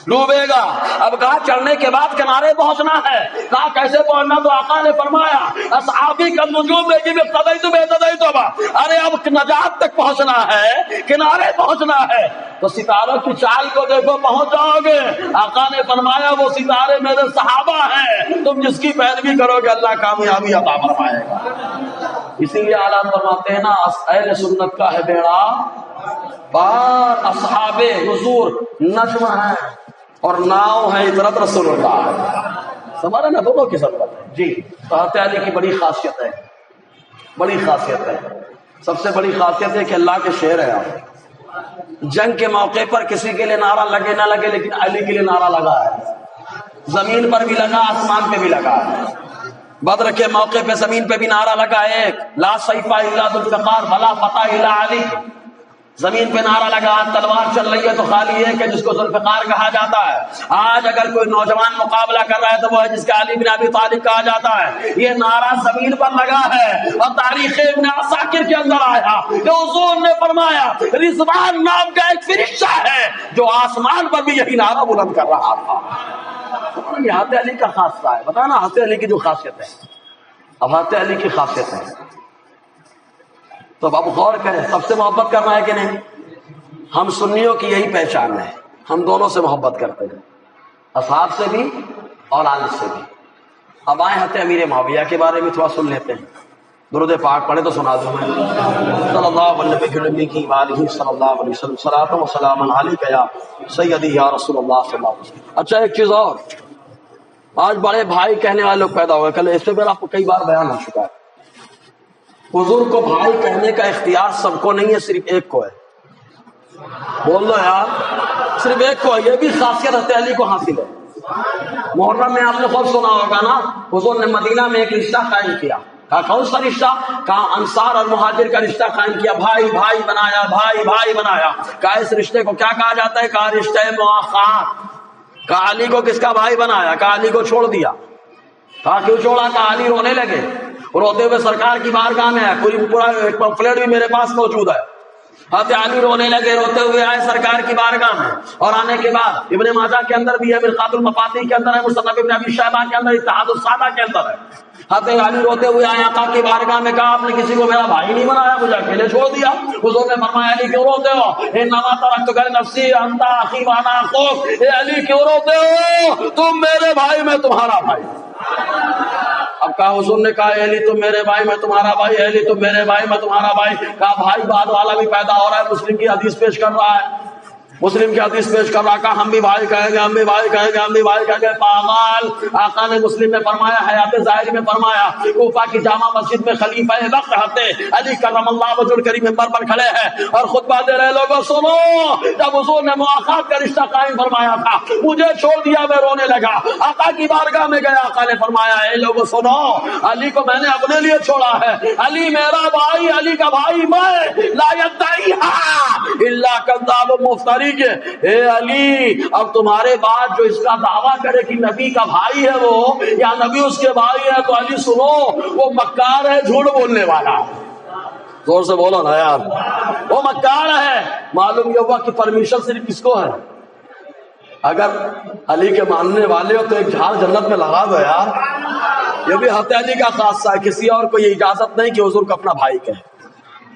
ڈوبے گا. اب کہا چڑھنے کے بعد کنارے پہنچنا ہے. کہا کیسے پہنچنا؟ تو آقا نے فرمایا اصحابی کا نجوم میں کہ قضیت بے توبہ، ارے اب نجات تک پہنچنا ہے، کنارے پہنچنا ہے. تو ستاروں کی چال کو دیکھو، پہنچ جاؤ گے. آقا نے فرمایا وہ ستارے میرے صحابہ ہیں، تم جس کی پیروی کرو گے اللہ کامیابی عطا فرمائے گا. اسی لیے اعلیٰ فرماتے ہیں نا اہل سنت کا ہے بیڑا پار، اصحاب حضور نجم ہے اور ناؤ ہے عطرت رسول اللہ. سمجھا نا؟ دونوں کی ضرورت ہے. جی حضرت علی کی بڑی خاصیت ہے، بڑی خاصیت ہے. سب سے بڑی خاصیت ہے کہ اللہ کے شعر ہے. آپ جنگ کے موقع پر کسی کے لیے نعرہ لگے نہ لگے، لیکن علی کے لیے نعرہ لگا ہے. زمین پر بھی لگا، آسمان پہ بھی لگا ہے. بدر کے موقع پہ زمین پہ بھی نعرہ لگا ہے، لا سیف الا ذو الفقار ولا فتح الا علی. زمین پہ نعرہ لگا، تلوار چل رہی ہے تو خالی ہے کہ جس کو ذوالفقار کہا جاتا ہے. آج اگر کوئی نوجوان مقابلہ کر رہا ہے تو وہ ہے جس کا علی بن ابی طالب کہا جاتا ہے. یہ نعرہ زمین پر لگا ہے، اور تاریخ ابن عساکر کے اندر آیا کہ حضور نے فرمایا رضوان نام کا ایک فرشتہ ہے جو آسمان پر بھی یہی نعرہ بلند کر رہا تھا. یہ حضرت علی کا خاصہ ہے. بتانا حضرت علی کی جو خاصیت ہے. اب حضرت علی کی خاصیت ہے تو اب غور کریں، سب سے محبت کرنا ہے کہ نہیں؟ ہم سنیوں کی یہی پہچان ہے، ہم دونوں سے محبت کرتے ہیں، اصحاب سے بھی اور آل سے بھی. اب آئے حضرت امیر معاویہ کے بارے میں تھوڑا سن لیتے ہیں. درود پاک پڑھے تو سنا دوں میں. صلی اللہ علیہ وسلم صلی اللہ علیہ وسلم صلاۃ و سلام علیک یا سیدی یا رسول اللہ صلی اللہ علیہ وسلم. اچھا ایک چیز اور، آج بڑے بھائی کہنے والے لوگ پیدا ہوئے. کل اس پہ آپ کو کئی بار بیان ہو چکا ہے. حضور کو بھائی کہنے کا اختیار سب کو نہیں ہے، صرف ایک کو ہے. بول دو یار، صرف ایک کو ہے. یہ بھی خاصیت حضرت علی کو حاصل ہے. محرم میں آپ نے خوب سنا ہوگا نا، حضور نے مدینہ میں ایک رشتہ قائم کیا. کہا کون سا رشتہ؟ کہا انصار اور مہاجر کا رشتہ قائم کیا، بھائی بھائی بنایا، بھائی بھائی بنایا۔ کہا اس رشتے کو کیا کہا جاتا ہے؟ کہا رشتہ مواخات۔ کہا علی کو کس کا بھائی بنایا؟ کہا علی کو چھوڑ دیا۔ کہا کیوں چھوڑا؟ کہا علی رونے لگے، روتے ہوئے سرکار کی بارگاہ میں ہے، پورا پمفلیٹ بھی میرے پاس موجود ہے۔ حضرت علی رونے لگے، روتے ہوئے آئے سرکار کی بارگاہ میں، اور آنے کے بعد ابن ماجہ کے اندر بھی ہے، مرقات المفاتیح کے اندر ہے، مصنف ابن ابی شیبہ کے اندر، اتحاد السادہ کے اندر ہے۔ حضرت علی روتے ہوئے آئے آقا کی بارگاہ میں، کہا آپ نے کسی کو میرا بھائی نہیں بنایا، مجھے اکیلے چھوڑ دیا۔ حضور نے فرمایا علی کیوں روتے ہو؟ انما ترکتک لنفسی انت اخی وانا اخوک۔ اے علی کیوں روتے ہو؟ تم میرے بھائی، میں تمہارا بھائی۔ اب کہا حضور نے کہا علی تم میرے بھائی میں تمہارا بھائی، علی تم میرے بھائی میں تمہارا بھائی۔ کہا بھائی بعد والا بھی پیدا ہو رہا ہے، مسلم کی حدیث پیش کر رہا ہے، مسلم کی حدیث پیش کر رہا۔ کہا ہم بھی بھائی کہیں گے، ہم بھی بھائی کہیں گے، ہم بھی بھائی کہیں گے۔ پاگل! آقا نے مسلم میں فرمایا، حیات ظاہری میں فرمایا، کوفہ کی جامع مسجد میں خلیفہ وقت حضرت علی کرم اللہ وجہ الکریم منبر پر کھڑے ہیں اور خطبہ دے رہے، لوگوں سنو، جب حضور نے مواخات کا رشتہ قائم فرمایا تھا، مجھے چھوڑ دیا، میں رونے لگا، آقا کی بارگاہ میں گیا، آقا نے فرمایا اے لوگوں سنو، علی کو میں نے اپنے لیے چھوڑا ہے، علی میرا بھائی، علی کا بھائی میں، لا یدعیھا الا کذاب مفتری کے۔ اے علی اب تمہارے بعد جو اس کا دعویٰ کرے کہ نبی کا بھائی ہے وہ، یا نبی اس کے بھائی ہے، تو علی سنو، وہ مکار ہے، جھوٹ بولنے والا۔ زور سے بولو نا یار، وہ مکار ہے۔ معلوم یہ ہوا کہ پرمیشن صرف کس کو ہے؟ اگر علی کے ماننے والے ہو تو ایک جھاڑ جنت میں لگا دو یار۔ یہ بھی حضرت علی کا خاصہ ہے، کسی اور کو یہ اجازت نہیں کہ حضور کو اپنا بھائی کہے،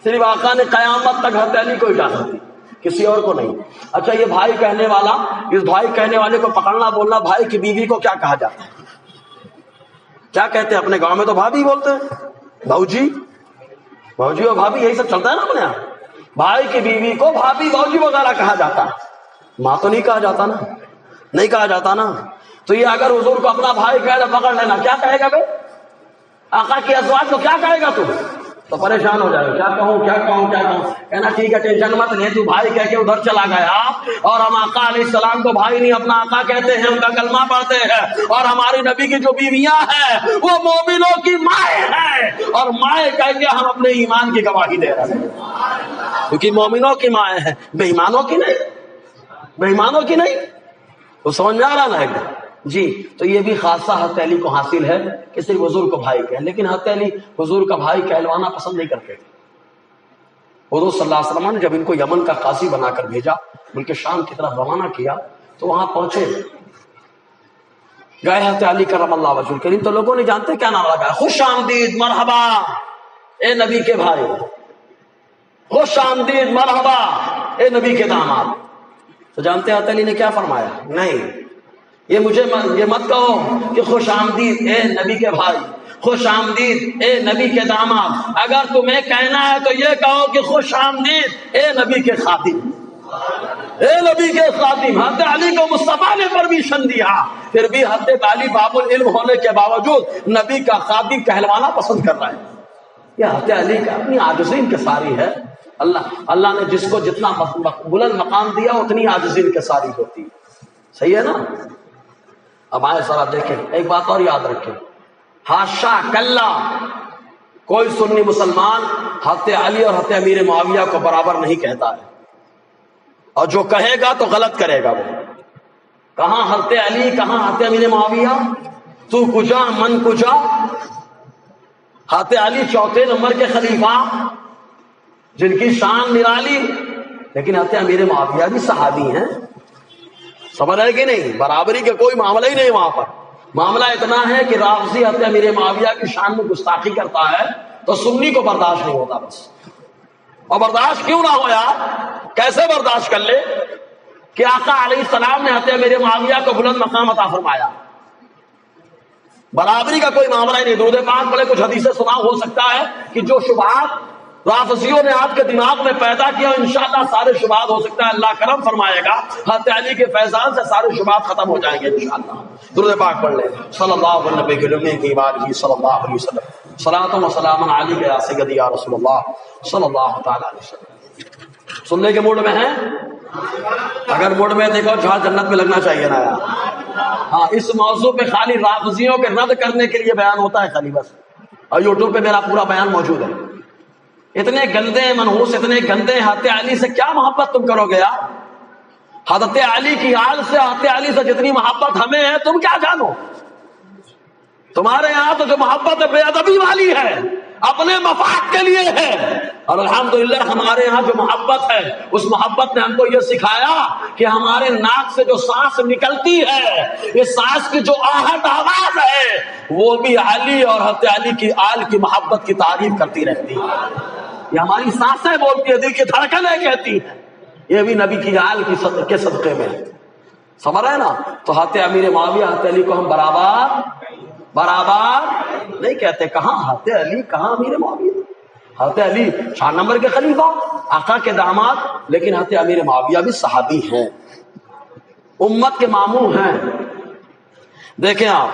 صرف آقا نے قیامت تک حضرت علی کو اجازت دی، کسی اور کو نہیں۔ اچھا یہ بھائی کہنے والا، اس بھائی کہنے والے کو پکڑنا بولنا، بھائی کی بیوی کو کیا کہا جاتا ہے؟ کیا کہتے ہیں؟ اپنے گاؤں میں تو بھابھی بولتے ہیں، بھاؤجی، بھاؤجی اور بھابھی یہی سب چلتا ہے نا اپنے یہاں۔ بھائی کی بیوی کو بھابھی بھاؤجی وغیرہ کہا جاتا ہے، ماں تو نہیں کہا جاتا نا، نہیں کہا جاتا نا۔ تو یہ اگر حضور کو اپنا بھائی کہے تو پکڑ لینا، کیا کہے گا بھائی؟ آقا کی ازواج کو کیا کہے گا تو پریشان ہو جائے گا، کیا کہوں کیا کہوں کیا کہوں؟ کہنا ٹھیک ہے ٹینشن مت لے، تو بھائی کہہ کے ادھر چلا گیا، اور ہم آقا علیہ السلام کو بھائی نہیں اپنا آقا کہتے ہیں، ان کا کلمہ پڑھتے ہیں، اور ہماری نبی کی جو بیویاں ہیں وہ مومنوں کی مائیں ہیں، اور مائیں کہیں گے ہم اپنے ایمان کی گواہی دے رہے ہیں، کیونکہ مومنوں کی مائیں ہیں، بے ایمانوں کی نہیں، بے ایمانوں کی نہیں۔ وہ سمجھ میں آ رہا نا ایک جی؟ تو یہ بھی خاصہ حضرت علی کو حاصل ہے کہ صرف حضور کو بھائی کہیں، لیکن حضرت علی حضور کا بھائی کہلوانا پسند نہیں کرتے تھے۔ حضور صلی اللہ علیہ وسلم نے جب ان کو یمن کا قاضی بنا کر بھیجا، بلکہ شام کی طرف روانہ کیا، تو وہاں پہنچے، گئے حضرت علی کرم اللہ وجہ الکریم، تو لوگوں نے جانتے کیا نام لگایا؟ خوش آمدید، مرحبا اے نبی کے بھائی، خوش آمدید، مرحبا اے نبی کے داماد۔ تو جانتے حضرت علی نے کیا فرمایا؟ نہیں، یہ مجھے یہ مت کہو کہ خوش آمدید اے نبی کے بھائی، خوش آمدید اے نبی کے داماد، اگر تمہیں کہنا ہے تو یہ کہو کہ خوش آمدید اے نبی کے خادم، اے نبی کے خادم۔ حضرت علی کو مصطفیٰ نے پرمیشن دیا، پھر بھی حضرت علی باب العلم ہونے کے باوجود نبی کا خادم کہلوانا پسند کر رہا ہے۔ یہ حضرت علی کا اپنی عاجزی انکساری ہے۔ اللہ نے جس کو جتنا بلند مقام دیا اتنی عاجزی انکساری ہوتی ہے، صحیح ہے نا؟ اب آئے ذرا دیکھیں، ایک بات اور یاد رکھیں، حاشا کلا، کوئی سنی مسلمان حضرت علی اور حضرت امیر معاویہ کو برابر نہیں کہتا ہے، اور جو کہے گا تو غلط کرے گا۔ وہ کہاں حضرت علی، کہاں حضرت امیر معاویہ، تو کجا من کجا۔ حضرت علی چوتھے نمبر کے خلیفہ جن کی شان نرالی، لیکن حضرت امیر معاویہ بھی صحابی ہیں، سمجھ ہے کہ نہیں؟ برابری کا کوئی معاملہ ہی نہیں وہاں پر۔ معاملہ اتنا ہے کہ رافضی حضرت امیر معاویہ کی شان میں گستاخی کرتا ہے تو سنی کو برداشت نہیں ہوتا بس۔ اور برداشت کیوں نہ ہو یار؟ کیسے برداشت کر لے کہ آقا علیہ السلام نے حضرت امیر معاویہ کو بلند مقام عطا فرمایا؟ برابری کا کوئی معاملہ ہی نہیں۔ درود پاک پڑھے، کچھ حدیثیں سنا، ہو سکتا ہے کہ جو شبہات رافضیوں نے آپ کے دماغ میں پیدا کیا انشاءاللہ سارے شبہات، ہو سکتا ہے اللہ کرم فرمائے گا حضرت علی کے فیضان سے سارے شبہات ختم ہو جائیں گے انشاءاللہ۔ درود پاک پڑھ لیں، صلی اللہ علیہ وسلم، صلی اللہ علیہ وسلم، صلاۃ و سلام علیک یا سیدی یا رسول اللہ صلی اللہ تعالی علیہ وسلم۔ سننے کے موڈ میں ہیں؟ اگر موڈ میں دیکھو جہاں جنت میں لگنا چاہیے نا یار۔ ہاں، اس موضوع پہ خالی رافضیوں کے رد کرنے کے لیے بیان ہوتا ہے خالی بس۔ اور یوٹیوب پہ میرا پورا بیان موجود ہے. اتنے گندے منحوس، اتنے گندے، حضرت علی سے کیا محبت تم کرو گے یار؟ حضرت علی کی آل سے، حضرت علی سے جتنی محبت ہمیں ہے تم کیا جانو؟ تمہارے یہاں تو جو محبت بے ادبی والی ہے، اپنے مفاد کے لیے ہے. اور الحمدللہ ہمارے یہاں جو محبت ہے، اس محبت نے ہم کو یہ سکھایا کہ ہمارے ناک سے جو سانس نکلتی ہے، یہ سانس کی جو آہٹ آواز ہے، وہ بھی علی اور حضرت علی کی آل کی محبت کی تعریف کرتی رہتی ہے. یہ ہماری سانسیں بولتی ہے، دل کی دھڑکنیں کہتی ہیں، یہ بھی نبی کی آل کے صدقے میں ہے. سمجھ رہے ہیں نا؟ تو حضرت امیر معاویہ، حضرت علی کو ہم برابر نہیں کہتے. کہاں حضرت علی، کہاں امیر معاویہ؟ حضرت علی 4 نمبر کے خلیفہ، آقا کے داماد، لیکن حضرت امیر معاویہ بھی صحابی ہیں، امت کے ماموں ہیں. دیکھیں آپ،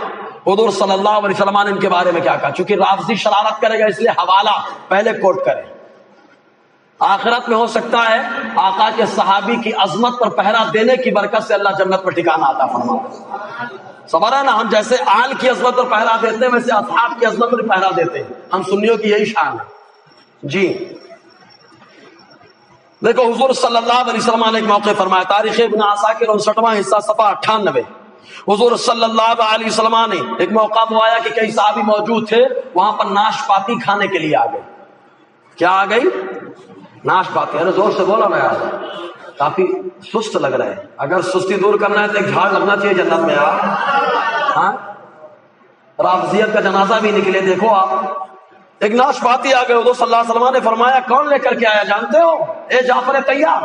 حضور صلی اللہ علیہ وسلم نے ان کے بارے میں کیا کہا. چونکہ رافضی شرارت کرے گا اس لیے حوالہ پہلے کوٹ کریں. آخرت میں ہو سکتا ہے آقا کے صحابی کی عظمت پر پہرا دینے کی برکت سے اللہ جنت پر ٹھکانہ عطا فرمائے. سمجھا نا؟ ہم جیسے آل کی عظمت پر پہرا دیتے ہیں، ویسے اصحاب کی عظمت پر پہرا دیتے ہیں. ہم سنیوں کی یہی شان ہے. جی دیکھو، حضور صلی اللہ علیہ وسلم نے ایک موقع فرمایا، تاریخ ابن عساکر 59واں حصہ صفحہ 98. حضور صلی اللہ علیہ وسلم نے ایک موقع وہ آیا کہ کئی صحابی موجود تھے، وہاں پر ناشپاتی کھانے کے لیے آ گئے. کیا آ گئی؟ ناشپاتی. ارے زور سے بولا نا یار، کافی سست لگ رہا ہے. اگر سستی دور کرنا ہے تو ایک جھاڑ لگنا چاہیے جنت میں یار. ہاں، رافضیت کا جنازہ بھی نکلے. دیکھو آپ، ایک ناشپاتی آ گئے. حضور صلی اللہ علیہ وسلم نے فرمایا کون لے کر کے آیا جانتے ہو؟ اے جعفر طیار.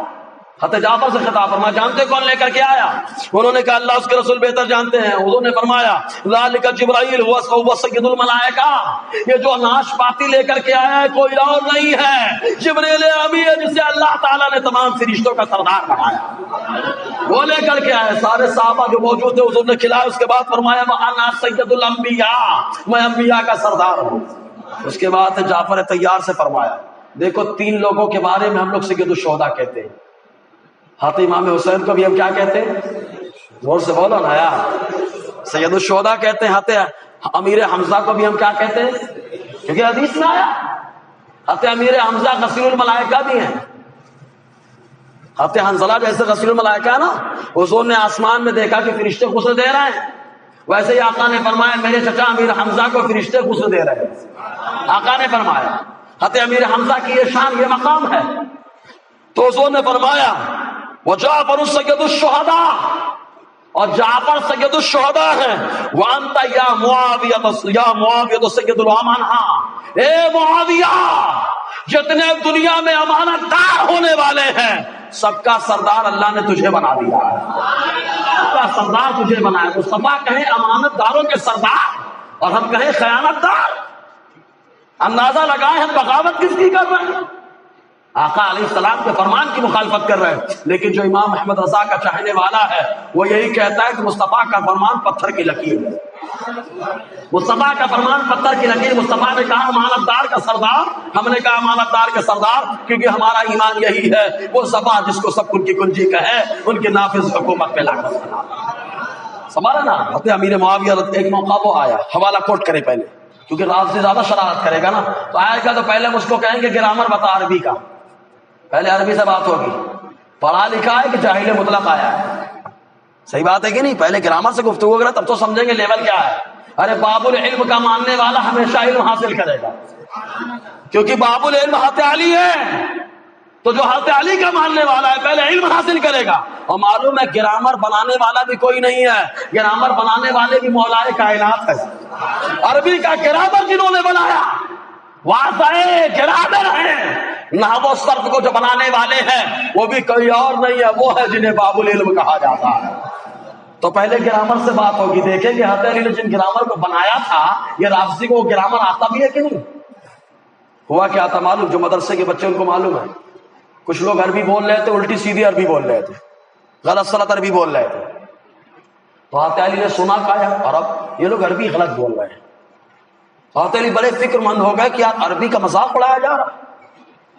حضرت جعفر سے خطاب فرمایا جانتے کون لے کر کے آیا؟ انہوں نے کہا اللہ اس کے رسول بہتر جانتے ہیں. حضور نے فرمایا ذالک جبرائیل هو سید الملائکہ. یہ جو ناشپاتی لے کر کے آیا ہے کوئی اور نہیں ہے، جبریل امی ہے، جسے اللہ تعالیٰ نے تمام فرشتوں کا سردار بنایا، وہ لے کر کے آئے. سارے صحابہ جو موجود تھے حضور نے کھلایا. اس کے بعد فرمایا وَأَنَا سَيِّدُ الْأَنبِيَاء، میں انبیاء کا سردار ہوں. اس کے بعد جعفر طیار سے فرمایا دیکھو 3 لوگوں کے بارے میں ہم لوگ سید الشہداء کہتے ہیں. حضرت امام حسین کو بھی ہم کیا کہتے ہیں؟ زور سے بولو نا یار، سید الشہداء کہتے ہیں. حضرت امیر حمزہ کو بھی ہم کیا کہتے ہیں؟ کیونکہ حدیث میں آیا حضرت امیر حمزہ غسیل الملائکہ بھی ہیں. حضرت حنظلہ جیسے غسیل الملائکہ نا، حضور نے آسمان میں دیکھا کہ فرشتے غسل دے رہے ہیں، ویسے ہی آقا نے فرمایا میرے چچا امیر حمزہ کو فرشتے غسل دے رہے ہیں. آقا نے فرمایا حضرت امیر حمزہ کی یہ شان، یہ مقام ہے. تو حضور نے فرمایا وجعفر سید الشہداء، اور جعفر سید الشہداء ہیں. وانت یا معاویہ سید الامانہ. اے معاویہ، جتنے دنیا میں امانت دار ہونے والے ہیں سب کا سردار اللہ نے تجھے بنا دیا ہے، سب کا سردار تجھے بنایا. مصطفیٰ کہیں امانت داروں کے سردار اور ہم کہیں خیانت دار. اندازہ لگائے ہم بغاوت کس کی کر رہے ہیں؟ آقا علیہ السلام کے فرمان کی مخالفت کر رہے ہیں. لیکن جو امام احمد رضا کا چاہنے والا ہے وہ یہی کہتا ہے کہ مصطفیٰ کا فرمان پتھر کی لکیر ہے. مصطفیٰ کا فرمان پتھر کی لکیر. مصطفیٰ نے کہا امانت دار کا سردار، ہم نے کہا امانت دار کا سردار، کیونکہ ہمارا ایمان یہی ہے وہ زبان جس کو سب ان کی کنجی کہے ان کے نافذ حکومت پہ لاکھ سنا. سمجھا نا؟ حضرت امیر معاویہ ایک موقع وہ آیا، حوالہ کوٹ کرے پہلے کیونکہ رات سے زیادہ شرارت کرے گا نا. تو آئے گا تو پہلے مجھ کو کہیں گے گرامر بتا عربی کا، پہلے عربی سے بات ہوگی. پڑھا لکھا ہے کہ جاہل مطلق آیا ہے؟ صحیح بات ہے کہ نہیں؟ پہلے گرامر سے گفتگو کرے تب تو سمجھیں گے لیول کیا ہے. ارے باب العلم کا ماننے والا ہمیشہ علم حاصل کرے گا، کیونکہ باب العلم حضرت علی ہے. تو جو حضرت علی کا ماننے والا ہے پہلے علم حاصل کرے گا. اور معلوم ہے گرامر بنانے والا بھی کوئی نہیں ہے، گرامر بنانے والے بھی مولا کائنات ہے. عربی کا گرامر جنہوں نے بنایا واضح گرامر ہے. نحو و صرف کو جو بنانے والے ہیں وہ بھی کوئی اور نہیں ہے، وہ ہے جنہیں باب العلم کہا جاتا ہے. تو پہلے گرامر سے بات ہوگی. دیکھیں کہ حضرت علی نے جن گرامر کو بنایا تھا یہ رافضی کو گرامر آتا بھی ہے کہ نہیں؟ ہوا کیا تھا معلوم؟ جو مدرسے کے بچے ان کو معلوم ہے، کچھ لوگ عربی بول رہے تھے، الٹی سیدھی عربی بول رہے تھے، غلط سلط عربی بول رہے تھے. تو حضرت علی نے سنا کہا عرب یہ لوگ عربی غلط بول رہے ہیں. حضرت علی بڑے فکر مند ہو گئے کہ یار عربی کا مذاق اڑایا جا رہا.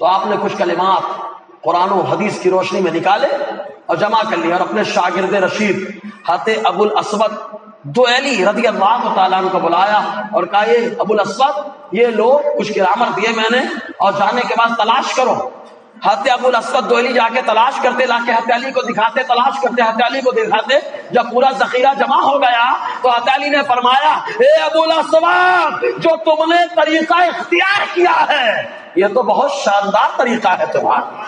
تو آپ نے کچھ کلمات قرآن و حدیث کی روشنی میں نکالے اور جمع کر لیا، اور اپنے شاگرد رشید حضرت ابو الاسود دویلی رضی اللہ تعالیٰ عنہ کو بلایا اور کہا یہ ابو الاسود یہ لو کچھ گرامر دیے میں نے اور جانے کے بعد تلاش کرو. حضرت ابو الاسود دویلی جا کے تلاش کرتے, لا کے حضرت علی کو دکھاتے, تلاش کرتے حضرت علی کو دکھاتے. جب پورا ذخیرہ جمع ہو گیا تو حضرت علی نے فرمایا اے ابو الاسود جو تم نے طریقہ اختیار کیا ہے یہ تو بہت شاندار طریقہ ہے تمہارا.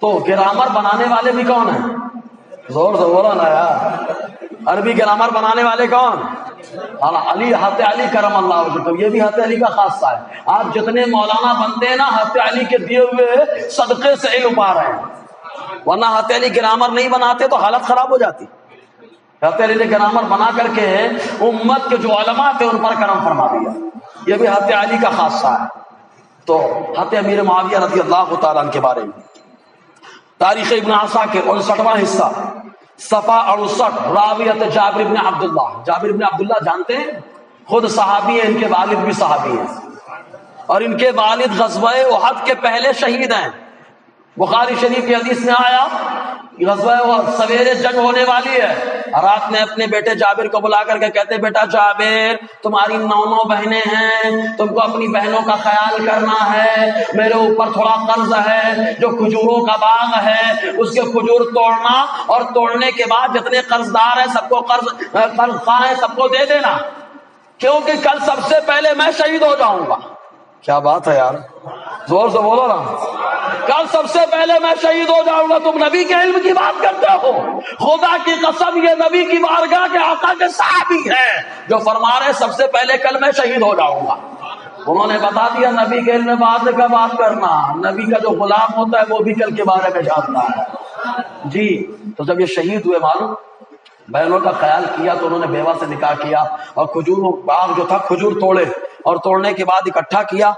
تو گرامر بنانے والے بھی کون ہیں؟ زور سے بولو نا یار. عربی گرامر بنانے والے کون؟ علی, حضرت علی کرم اللہ وجہہ. یہ بھی حضرت علی کا خاصہ ہے. آپ جتنے مولانا بنتے ہیں نا حضرت علی کے دیے ہوئے صدقے سے علم پا رہے ہیں, ورنہ حضرت علی گرامر نہیں بناتے تو حالت خراب ہو جاتی. حضرت علی نے گرامر بنا کر کے امت کے جو علماء تھے ان پر کرم فرما دیا. یہ بھی حضرت علی کا خاصہ ہے. تو حضرت امیر معاویہ رضی اللہ تعالیٰ عنہ کے بارے میں تاریخ ابن عساکر 59واں حصہ صفحہ 68 راویت جابر بن عبداللہ. جابر بن عبداللہ جانتے ہیں, خود صحابی ہیں, ان کے والد بھی صحابی ہیں اور ان کے والد غزوہ احد کے پہلے شہید ہیں. بخاری شریف کی حدیث میں آیا غزوہ احد سویرے جنگ ہونے والی ہے, رات میں اپنے بیٹے جابر کو بلا کر کے کہتے بیٹا جابر تمہاری 9 بہنیں ہیں, تم کو اپنی بہنوں کا خیال کرنا ہے, میرے اوپر تھوڑا قرض ہے, جو کھجوروں کا باغ ہے اس کے کھجور توڑنا اور توڑنے کے بعد جتنے قرض دار ہیں سب کو قرض خواہ ہیں سب کو دے دینا, کیونکہ کل سب سے پہلے میں شہید ہو جاؤں گا. کیا بات ہے یار, زور سے بولو نا. کل سب سے پہلے میں شہید ہو جاؤں گا. تم نبی کے علم کی بات کرتے ہو, خدا کی قسم یہ نبی کی بارگاہ کے آقا کے صحابی ہیں جو فرما رہے سب سے پہلے کل میں شہید ہو جاؤں گا. انہوں نے بتا دیا نبی کے علم میں بعد کا بات کرنا, نبی کا جو غلام ہوتا ہے وہ بھی کل کے بارے میں جانتا ہے. جی تو جب یہ شہید ہوئے معلوم بہنوں کا خیال کیا تو انہوں نے بیوہ سے نکاح کیا اور کھجور باغ جو تھا کھجور توڑے اور توڑنے کے بعد اکٹھا کیا,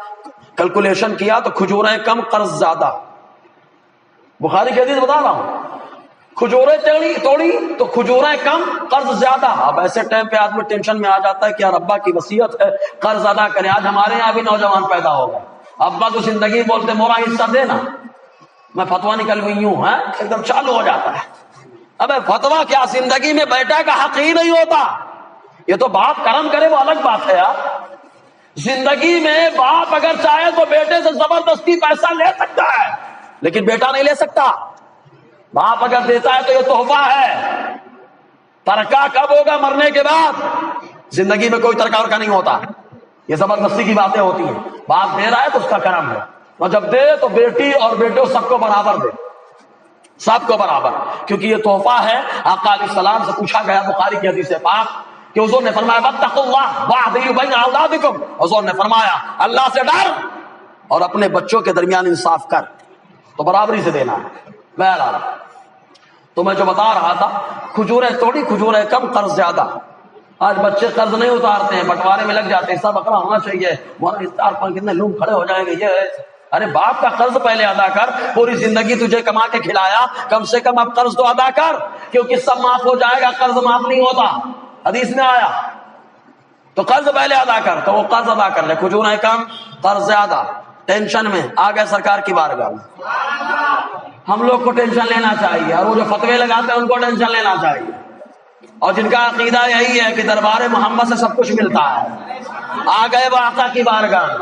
کیلکولیشن کیا تو کھجوریں کم قرض زیادہ. بخاری کی حدیث بتا رہا ہوں, کھجوریں توڑی تو کھجوریں کم قرض زیادہ. اب ایسے ٹائم پہ آدمی ٹینشن میں آ جاتا ہے کہ یار ابا کی وصیت ہے قرض ادا کریں. آج ہمارے یہاں بھی نوجوان پیدا ہو گئے, ابا کو زندگی بولتے مورا حصہ دینا, میں فتوا نکل گئی ہوں, ایک دم چالو ہو جاتا ہے. ابے فتوا کیا, زندگی میں بیٹے کا حق ہی نہیں ہوتا. یہ تو باپ کرم کرے وہ الگ بات ہے یار. زندگی میں باپ اگر چاہے تو بیٹے سے زبردستی پیسہ لے سکتا ہے لیکن بیٹا نہیں لے سکتا. باپ اگر دیتا ہے تو یہ تحفہ ہے. ترکہ کب ہوگا؟ مرنے کے بعد. زندگی میں کوئی ترکہ ورکہ نہیں ہوتا, یہ زبردستی کی باتیں ہوتی ہیں. باپ دے رہا ہے تو اس کا کرم ہے, اور جب دے تو بیٹی اور بیٹے سب کو برابر دے, سب کو برابر, کیونکہ یہ تحفہ ہے. آقا علیہ السلام سے پوچھا گیا بخاری کی حدیث پاک کہ حضور نے فرمایا واتقوا اللہ واعدلوا بین اولادکم, حضور نے فرمایا اللہ سے ڈر اور اپنے بچوں کے درمیان انصاف کر, تو برابری سے دینا ہے. بہرحال تو میں جو بتا رہا تھا, کھجوریں توڑی کھجوریں کم قرض زیادہ. آج بچے قرض نہیں اتارتے ہیں, بٹوارے میں لگ جاتے ہیں, سب بکرا ہونا چاہیے, وہ 4-5 کتنے لوگ کھڑے ہو جائیں گے. یہ ارے باپ کا قرض پہلے ادا کر, پوری زندگی تجھے کما کے کھلایا, کم سے کم اب قرض تو ادا کر, کیونکہ سب معاف ہو جائے گا, قرض معاف نہیں ہوتا. حدیث میں آیا تو قرض پہلے ادا کر, تو وہ قرض ادا کر لے. کھجوریں کم قرض زیادہ, ٹینشن میں آ گئے سرکار کی بارگاہ میں. ہم لوگ کو ٹینشن لینا چاہیے, اور وہ جو فتوے لگاتے ہیں ان کو ٹینشن لینا چاہیے, اور جن کا عقیدہ یہی ہے کہ دربار محمد سے سب کچھ ملتا ہے. آ گئے وہ آقا کی بارگاہ,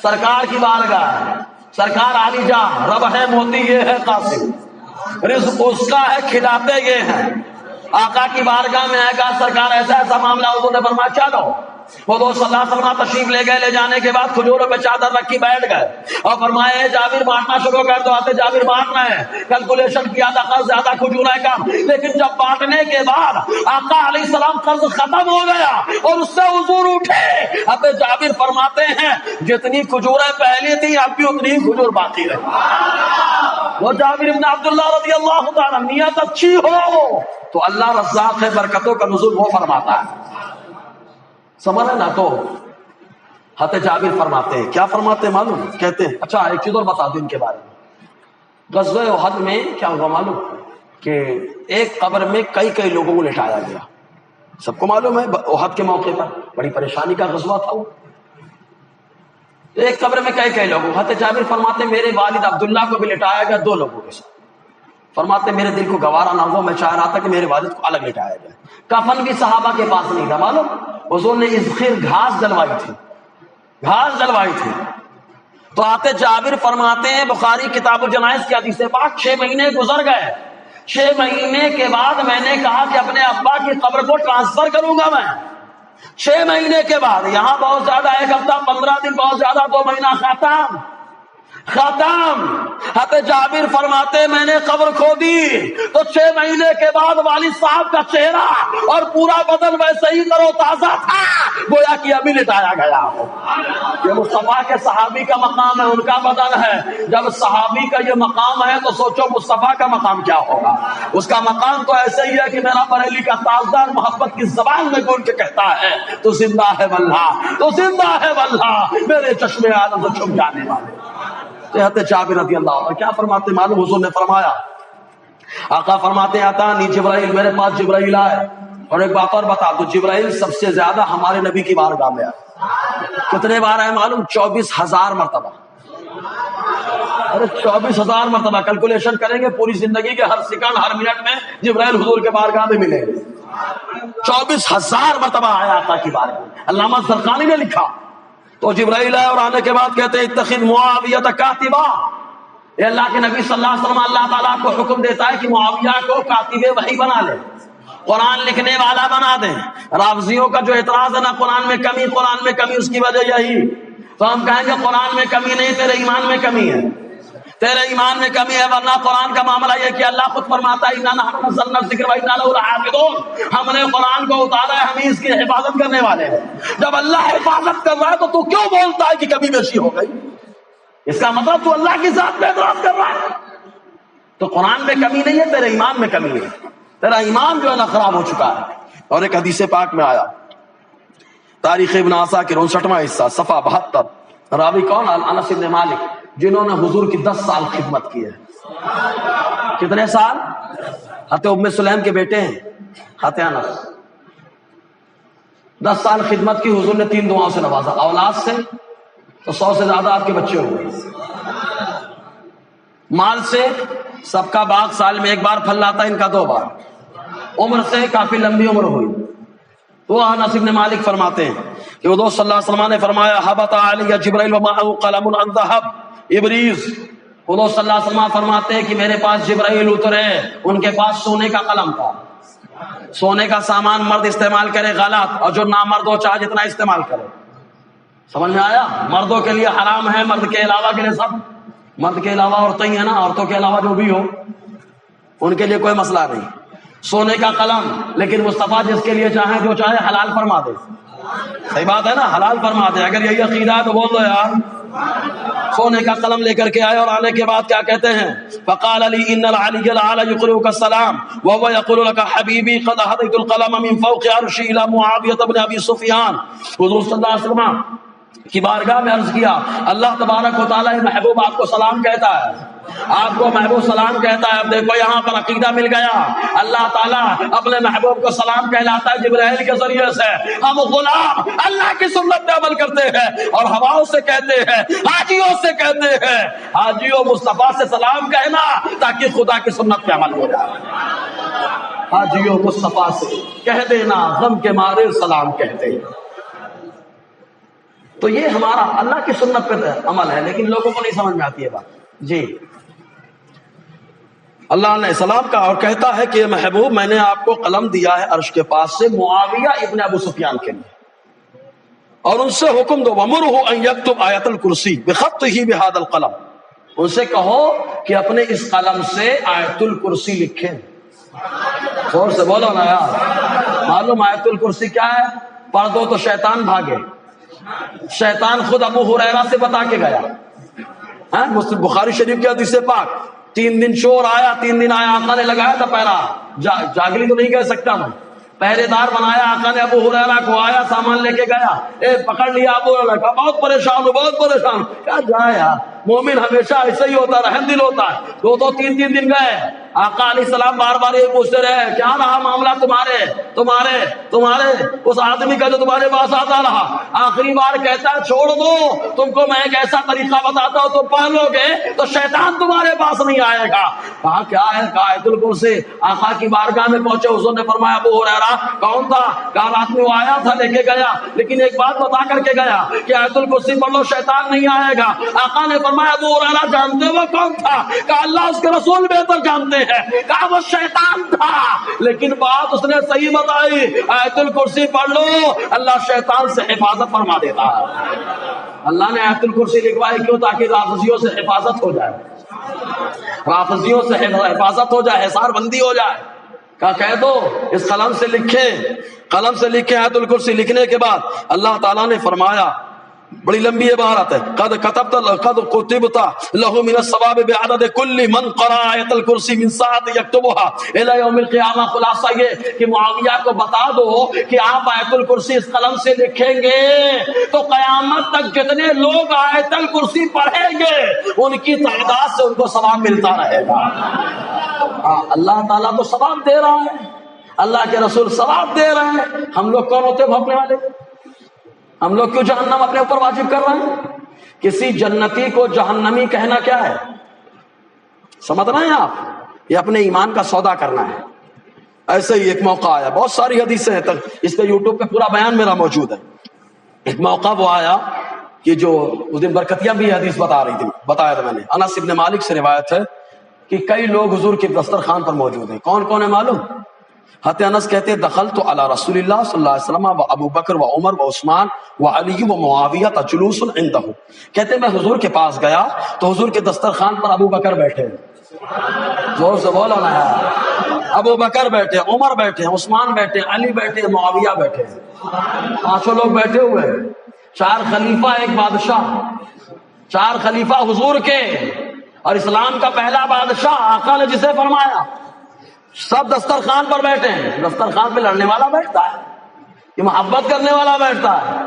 سرکار کی بارگاہ. سرکار علی جان رب ہے موتی یہ ہے قاسم, رزق اس کا ہے کھلاتے یہ ہیں. آقا کی بارگاہ میں آئے گا سرکار ایسا ایسا معاملہ, حضور نے فرمایا چلو. حضور صلی اللہ علیہ وسلم تشریف لے گئے, لے جانے کے بعد کھجوروں پہ چادر رکھی بیٹھ گئے اور فرمایا جابر بانٹنا شروع کر دو. آتے جابر بانٹ رہے ہیں, کیلکولیشن کیا تھا قرض زیادہ کھجوریں کم, لیکن جب بانٹنے کے بعد آقا علیہ السلام قرض ختم ہو گیا اور اس سے حضور اٹھے. اب جابر فرماتے ہیں جتنی کھجوریں پہلی تھی اب بھی اتنی کھجور باقی رہی. وہ جابر بن عبداللہ رضی اللہ تعالیٰ, نیت اچھی ہو تو اللہ رزاق ہے, برکتوں کا نزول وہ فرماتا ہے. سمجھ ہے نا. تو حضرت جابر فرماتے ہیں, کیا فرماتے ہیں معلوم, کہتے ہیں اچھا ایک چیز اور بتا دوں ان کے بارے میں. غزوہ احد میں کیا ہوا معلوم, کہ ایک قبر میں کئی لوگوں کو لٹایا گیا. سب کو معلوم ہے احد کے موقع پر بڑی پریشانی کا غزوہ تھا وہ. ایک قبر میں کئی لوگوں. حضرت جابر فرماتے ہیں میرے والد عبداللہ کو بھی لٹایا گیا 2 لوگوں کے ساتھ. فرماتے میرے دل کو گوارا نہ ہوا، میں چاہ رہا تھا کہ میرے والد کو الگ لٹایا جائے. کفن بھی صحابہ کے پاس نہیں تھا. معلوم حضور نے اذخر گھاس جلوائی تھی، گھاس جلوائی تھی. تو آتے جابر فرماتے ہیں بخاری کتاب الجنائز کی حدیث پاک 6 مہینے گزر گئے. 6 مہینے کے بعد میں نے کہا کہ اپنے ابا کی قبر کو ٹرانسفر کروں گا میں. 6 مہینے کے بعد، یہاں بہت زیادہ 1 ہفتہ 15 دن، بہت زیادہ 2 مہینہ ختم. حضرت جابر فرماتے میں نے قبر کھو دی تو 6 مہینے کے بعد والد صاحب کا چہرہ اور پورا بدن ویسے ہی تر و تازہ تھا گویا کہ ابھی لٹایا گیا ہو. یہ مصطفیٰ کے صحابی کا مقام ہے، ان کا بدن ہے. جب صحابی کا یہ مقام ہے تو سوچو مصطفیٰ کا مقام کیا ہوگا. اس کا مقام تو ایسے ہی ہے کہ میرا بریلی کا تاجدار محبت کی زبان میں بول کے کہتا ہے تو زندہ ہے واللہ، تو زندہ ہے واللہ، میرے چشمے عالم سے چھپ جانے والے. حضرت جابر رضی اللہ عنہ کیا فرماتے معلوم؟ حضور نے فرمایا، آقا فرماتے آتانی جبرائیل، میرے پاس جبرائیل آئے. اور ایک بات اور بتا دو، جبرائیل سب سے زیادہ ہمارے نبی کی بارگاہ میں آئے. کتنے بار آئے معلوم؟ 24,000 مرتبہ. ارے 24,000 مرتبہ کیلکولیشن کریں گے پوری زندگی کے ہر سیکنڈ ہر منٹ میں جبرائیل حضور کے بارگاہ میں ملیں گے. 24,000 مرتبہ آیا آقا کی بارگاہ. علامہ زرقانی نے لکھا تو جبرائیل آئے اور آنے کے بعد کہتے ہیں اتخذ معاویہ کاتبا. یہ اللہ کے نبی صلی اللہ علیہ وسلم اللہ تعالیٰ کو حکم دیتا ہے کہ معاویہ کو کاتب وحی بنا لے، قرآن لکھنے والا بنا دیں. رافضیوں کا جو اعتراض ہے نا قرآن میں کمی، قرآن میں کمی، اس کی وجہ یہی. تو ہم کہیں گے قرآن میں کمی نہیں، تیرے ایمان میں کمی ہے، تیرے ایمان میں کمی ہے. ورنہ قرآن کا معاملہ یہ کہ اللہ خود فرماتا ہے اِنَّا نَحْنُ نَزَّلْنَا الذِّكْرَ وَإِنَّا لَهُ لَحَافِظُونَ. ہم نے قرآن کو اتارا ہے، ہم ہی اس کی حفاظت کرنے والے ہیں. جب اللہ حفاظت کر رہا ہے تو کیوں بولتا ہے کہ کمی بیشی ہو گئی؟ اس کا مطلب تو اللہ کی ذات پہ اعتراض کر رہا ہے. تو قرآن میں کمی نہیں ہے، تیرے ایمان میں کمی ہے. تیرا ایمان جو ہے نا خراب ہو چکا ہے. اور ایک حدیث پاک میں آیا، تاریخ ابن عساکر 59واں حصہ صفحہ 72. راوی کون؟ انس بن مالک، جنہوں نے حضور کی 10 سال خدمت کی ہے. کتنے سال؟ حضرت ام سلیم کے بیٹے ہیں حضرت انس. 10 سال خدمت کی. حضور نے 3 دعاؤں سے نوازا. اولاد سے تو 100 سے زیادہ آپ کے بچے ہوئے. مال سے سب کا باغ سال میں 1 بار پھل لاتا ہے، ان کا 2 بار. عمر سے کافی لمبی عمر ہوئی. تو انس بن مالک فرماتے ہیں کہ حضور صلی اللہ علیہ وسلم نے فرمایا حبط علی جبرائیل ومعه قلم عن ذهب ابریز. حضور صلی اللہ علیہ وسلم فرماتے ہیں کہ میرے پاس جبرائیل اترے، ان کے پاس سونے کا قلم تھا. سونے کا سامان مرد استعمال کرے غلط، اور جو نامرد ہو چاہے جتنا استعمال کرے. سمجھ میں آیا؟ مردوں کے لیے حرام ہے، مرد کے علاوہ کے لیے سب. مرد کے علاوہ عورتیں ہی ہیں نا، عورتوں کے علاوہ جو بھی ہو ان کے لیے کوئی مسئلہ نہیں. سونے کا قلم، لیکن مصطفیٰ جس کے لیے چاہے جو چاہے حلال فرما دے. صحیح بات ہے نا، حلال فرما دے. اگر یہی عقیدہ ہے تو بول دو یار. سونے کا قلم لے کر کے آئے اور آنے کے بعد کیا کہتے ہیں؟ فقال علی ان العلی الاعلی یقرئک السلام وهو يقول لك حبیبی قد اهدیت القلم من فوق عرشی الى معاویہ بن ابی سفیان. حضور صلی اللہ علیہ وسلم کی بارگاہ میں عرض کیا اللہ تبارک و تعالی محبوب آپ کو سلام کہتا ہے، آپ کو محبوب سلام کہتا ہے. اب دیکھو یہاں پر عقیدہ مل گیا. اللہ تعالیٰ اپنے محبوب کو سلام کہلاتا ہے جبرائیل کے ذریعے سے. ہم غلام اللہ کی سنت پہ عمل کرتے ہیں اور ہواؤں سے کہتے ہیں، حاجیوں سے کہتے ہیں. حاجیوں مصطفیٰ سے سلام کہنا تاکہ خدا کی سنت پہ عمل ہو جائے. حاجیوں مصطفیٰ سے کہہ دینا، غم کے مارے سلام کہتے ہیں. تو یہ ہمارا اللہ کی سنت پہ عمل ہے، لیکن لوگوں کو نہیں سمجھ میں آتی ہے بات. جی اللہ نے سلام کا اور کہتا ہے کہ محبوب میں نے آپ کو قلم دیا ہے عرش کے پاس سے معاویہ ابن ابو سفیان کے لیے، اور ان سے حکم دو وَمُرْهُ أَن يَكْتُبْ آیۃ الکرسی بِخَطِّهِ بِهَذَا الْقَلَمِ. ان سے کہو کہ اپنے اس قلم سے آیت الکرسی لکھیں. زور سے بولو نا یار. معلوم آیت الکرسی کیا ہے؟ پڑھ دو تو شیطان بھاگے. شیطان خود ابو ہریرہ سے بتا کے گیا. مسلم بخاری شریف کی حدیث پاک 3 دن چور آیا، 3 دن آیا، آقا نے لگایا تھا پہرا. جاگلی تو نہیں کہہ سکتا میں، پہرے دار بنایا. آقا نے ابو ہریرہ کو آیا، سامان لے کے گیا، پکڑ لیا ابو ہریرہ کا. بہت پریشان ہوں، بہت پریشان ہوں. کیا جائے یار، مومن ہمیشہ ایسا ہی ہوتا ہے، رحم دل ہوتا ہے. 2-3 دن گئے، آقا علیہ السلام بار بار یہ پوچھتے رہے کیا رہا معاملہ تمہارے اس آدمی کا جو تمہارے پاس آتا رہا. آخری بار کہتا ہے چھوڑ دو، تم کو میں ایک ایسا طریقہ بتاتا ہوں، تم پڑھ لو گے تو شیطان تمہارے پاس نہیں آئے گا. کہا کیا ہے؟ کہا آیت الکرسی. آقا کی بارگاہ میں پہنچے، حضور نے فرمایا ابو ہریرہ کون تھا؟ کہا رات میں وہ آیا تھا، لے کے گیا، لیکن ایک بات بتا کر کے گیا کہ آیت الکرسی پڑھ لو شیطان نہیں آئے گا. آقا نے فرمایا ابو ہریرہ جانتے ہو وہ کون تھا؟ کہا اللہ اس کے رسول بہتر جانتے ہیں. کہا وہ شیطان تھا، لیکن بات اس نے صحیح بتائی، آیت الکرسی پڑھ لو اللہ شیطان سے حفاظت فرما دیتا ہے. اللہ نے آیت الکرسی لکھوائی کیوں؟ تاکہ رافضیوں سے حفاظت ہو جائے، رافضیوں سے حفاظت ہو جائے، حصار بندی ہو جائے. کہا کہہ دو اس قلم سے لکھیں آیت الکرسی. لکھنے کے بعد اللہ تعالیٰ نے فرمایا، بڑی لمبی عبارت ہے، قد كتبت له من الثواب بعدد كل من قرأ آیت الکرسی من ساعت یکتبها الى یوم القیامہ. خلاصہ یہ کہ معاویہ کو بتا دو کہ آپ آیت الکرسی اس قلم سے لکھیں گے تو قیامت تک جتنے لوگ آیت الکرسی پڑھیں گے ان کی تعداد سے ان کو ثواب ملتا رہے گا. اللہ تعالیٰ تو ثواب دے رہا ہے، اللہ کے رسول ثواب دے رہے ہیں. ہم لوگ کون ہوتے بھونکنے والے؟ ہم لوگ کیوں جہنم اپنے اوپر واجب کر رہے ہیں؟ کسی جنتی کو جہنمی کہنا کیا ہے؟ سمجھ رہے ہیں آپ؟ یہ اپنے ایمان کا سودا کرنا ہے. ایسے ہی ایک موقع آیا، بہت ساری حدیثیں ہیں، اس پہ یوٹیوب پہ پورا بیان میرا موجود ہے. ایک موقع وہ آیا کہ جو اس دن برکتیاں بھی حدیث بتایا تھا میں نے. انس ابن مالک سے روایت ہے کہ کئی لوگ حضور کے دسترخوان پر موجود ہیں. کون کون ہے معلوم؟ حضرت انس کہتے ہیں دخلت علی رسول اللہ صلی اللہ علیہ وسلم و ابو بکر و عمر و عثمان و علی و معاویہ جلوس عندہ. کہتے ہیں میں حضور کے پاس گیا تو حضور کے دسترخوان پر ابو بکر بیٹھے، زور سے بولا نا، ابو بکر بیٹھے، عمر بیٹھے، عثمان بیٹھے، علی بیٹھے، معاویہ بیٹھے، 500 لوگ بیٹھے ہوئے ہیں. 4 خلیفہ ایک بادشاہ، 4 خلیفہ حضور کے، اور اسلام کا پہلا بادشاہ آقا نے جسے فرمایا. سب دسترخوان پر بیٹھے ہیں. دسترخوان پہ لڑنے والا بیٹھتا ہے کہ محبت کرنے والا بیٹھتا ہے،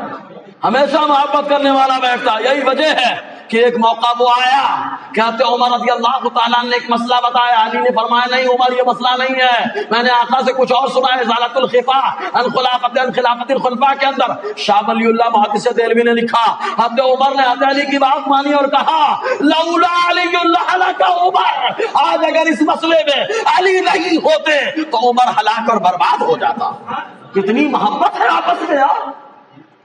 ہمیشہ محبت کرنے والا بیٹھتا ہے. یہی وجہ ہے کہ ایک موقع وہ آیا کہ حضرت عمر رضی اللہ تعالیٰ نے ایک مسئلہ بتایا. علی نے فرمایا نہیں عمر یہ مسئلہ نہیں ہے، میں نے آقا سے کچھ اور سنا ہے. ازالۃ الخفا عن خلافت الخلفاء کے اندر شاہ ولی اللہ محدث دہلوی نے لکھا، حضرت عمر نے حضرت علی کی بات مانی اور کہا لولا علی لہلک عمر. آج اگر اس مسئلے میں علی نہیں ہوتے تو عمر ہلاک اور برباد ہو جاتا. کتنی محبت ہے آپس میں یار،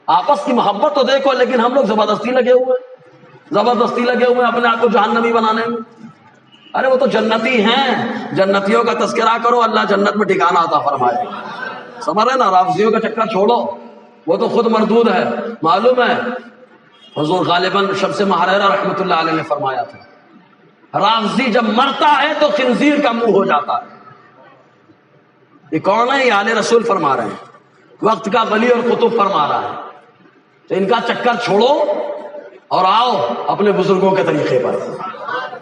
آپس کی محبت تو دیکھو. لیکن ہم لوگ زبردستی لگے ہوئے اپنے آپ کو جہنمی بنانے میں. ارے وہ تو جنتی ہیں، جنتیوں کا تذکرہ کرو، اللہ جنت میں ٹھکانہ عطا فرمائے. سمجھ رہے نا؟ رافضیوں کا چکر چھوڑو، وہ تو خود مردود ہے. معلوم ہے حضور غالباً شمس محررہ رحمۃ اللہ علیہ نے فرمایا تھا رافضی جب مرتا ہے تو خنزیر کا منہ ہو جاتا ہے. یہ کون ہے؟ یہ آل رسول فرما رہے ہیں، وقت کا ولی اور قطب فرما رہا ہے. تو ان کا چکر چھوڑو اور آؤ اپنے بزرگوں کے طریقے پر.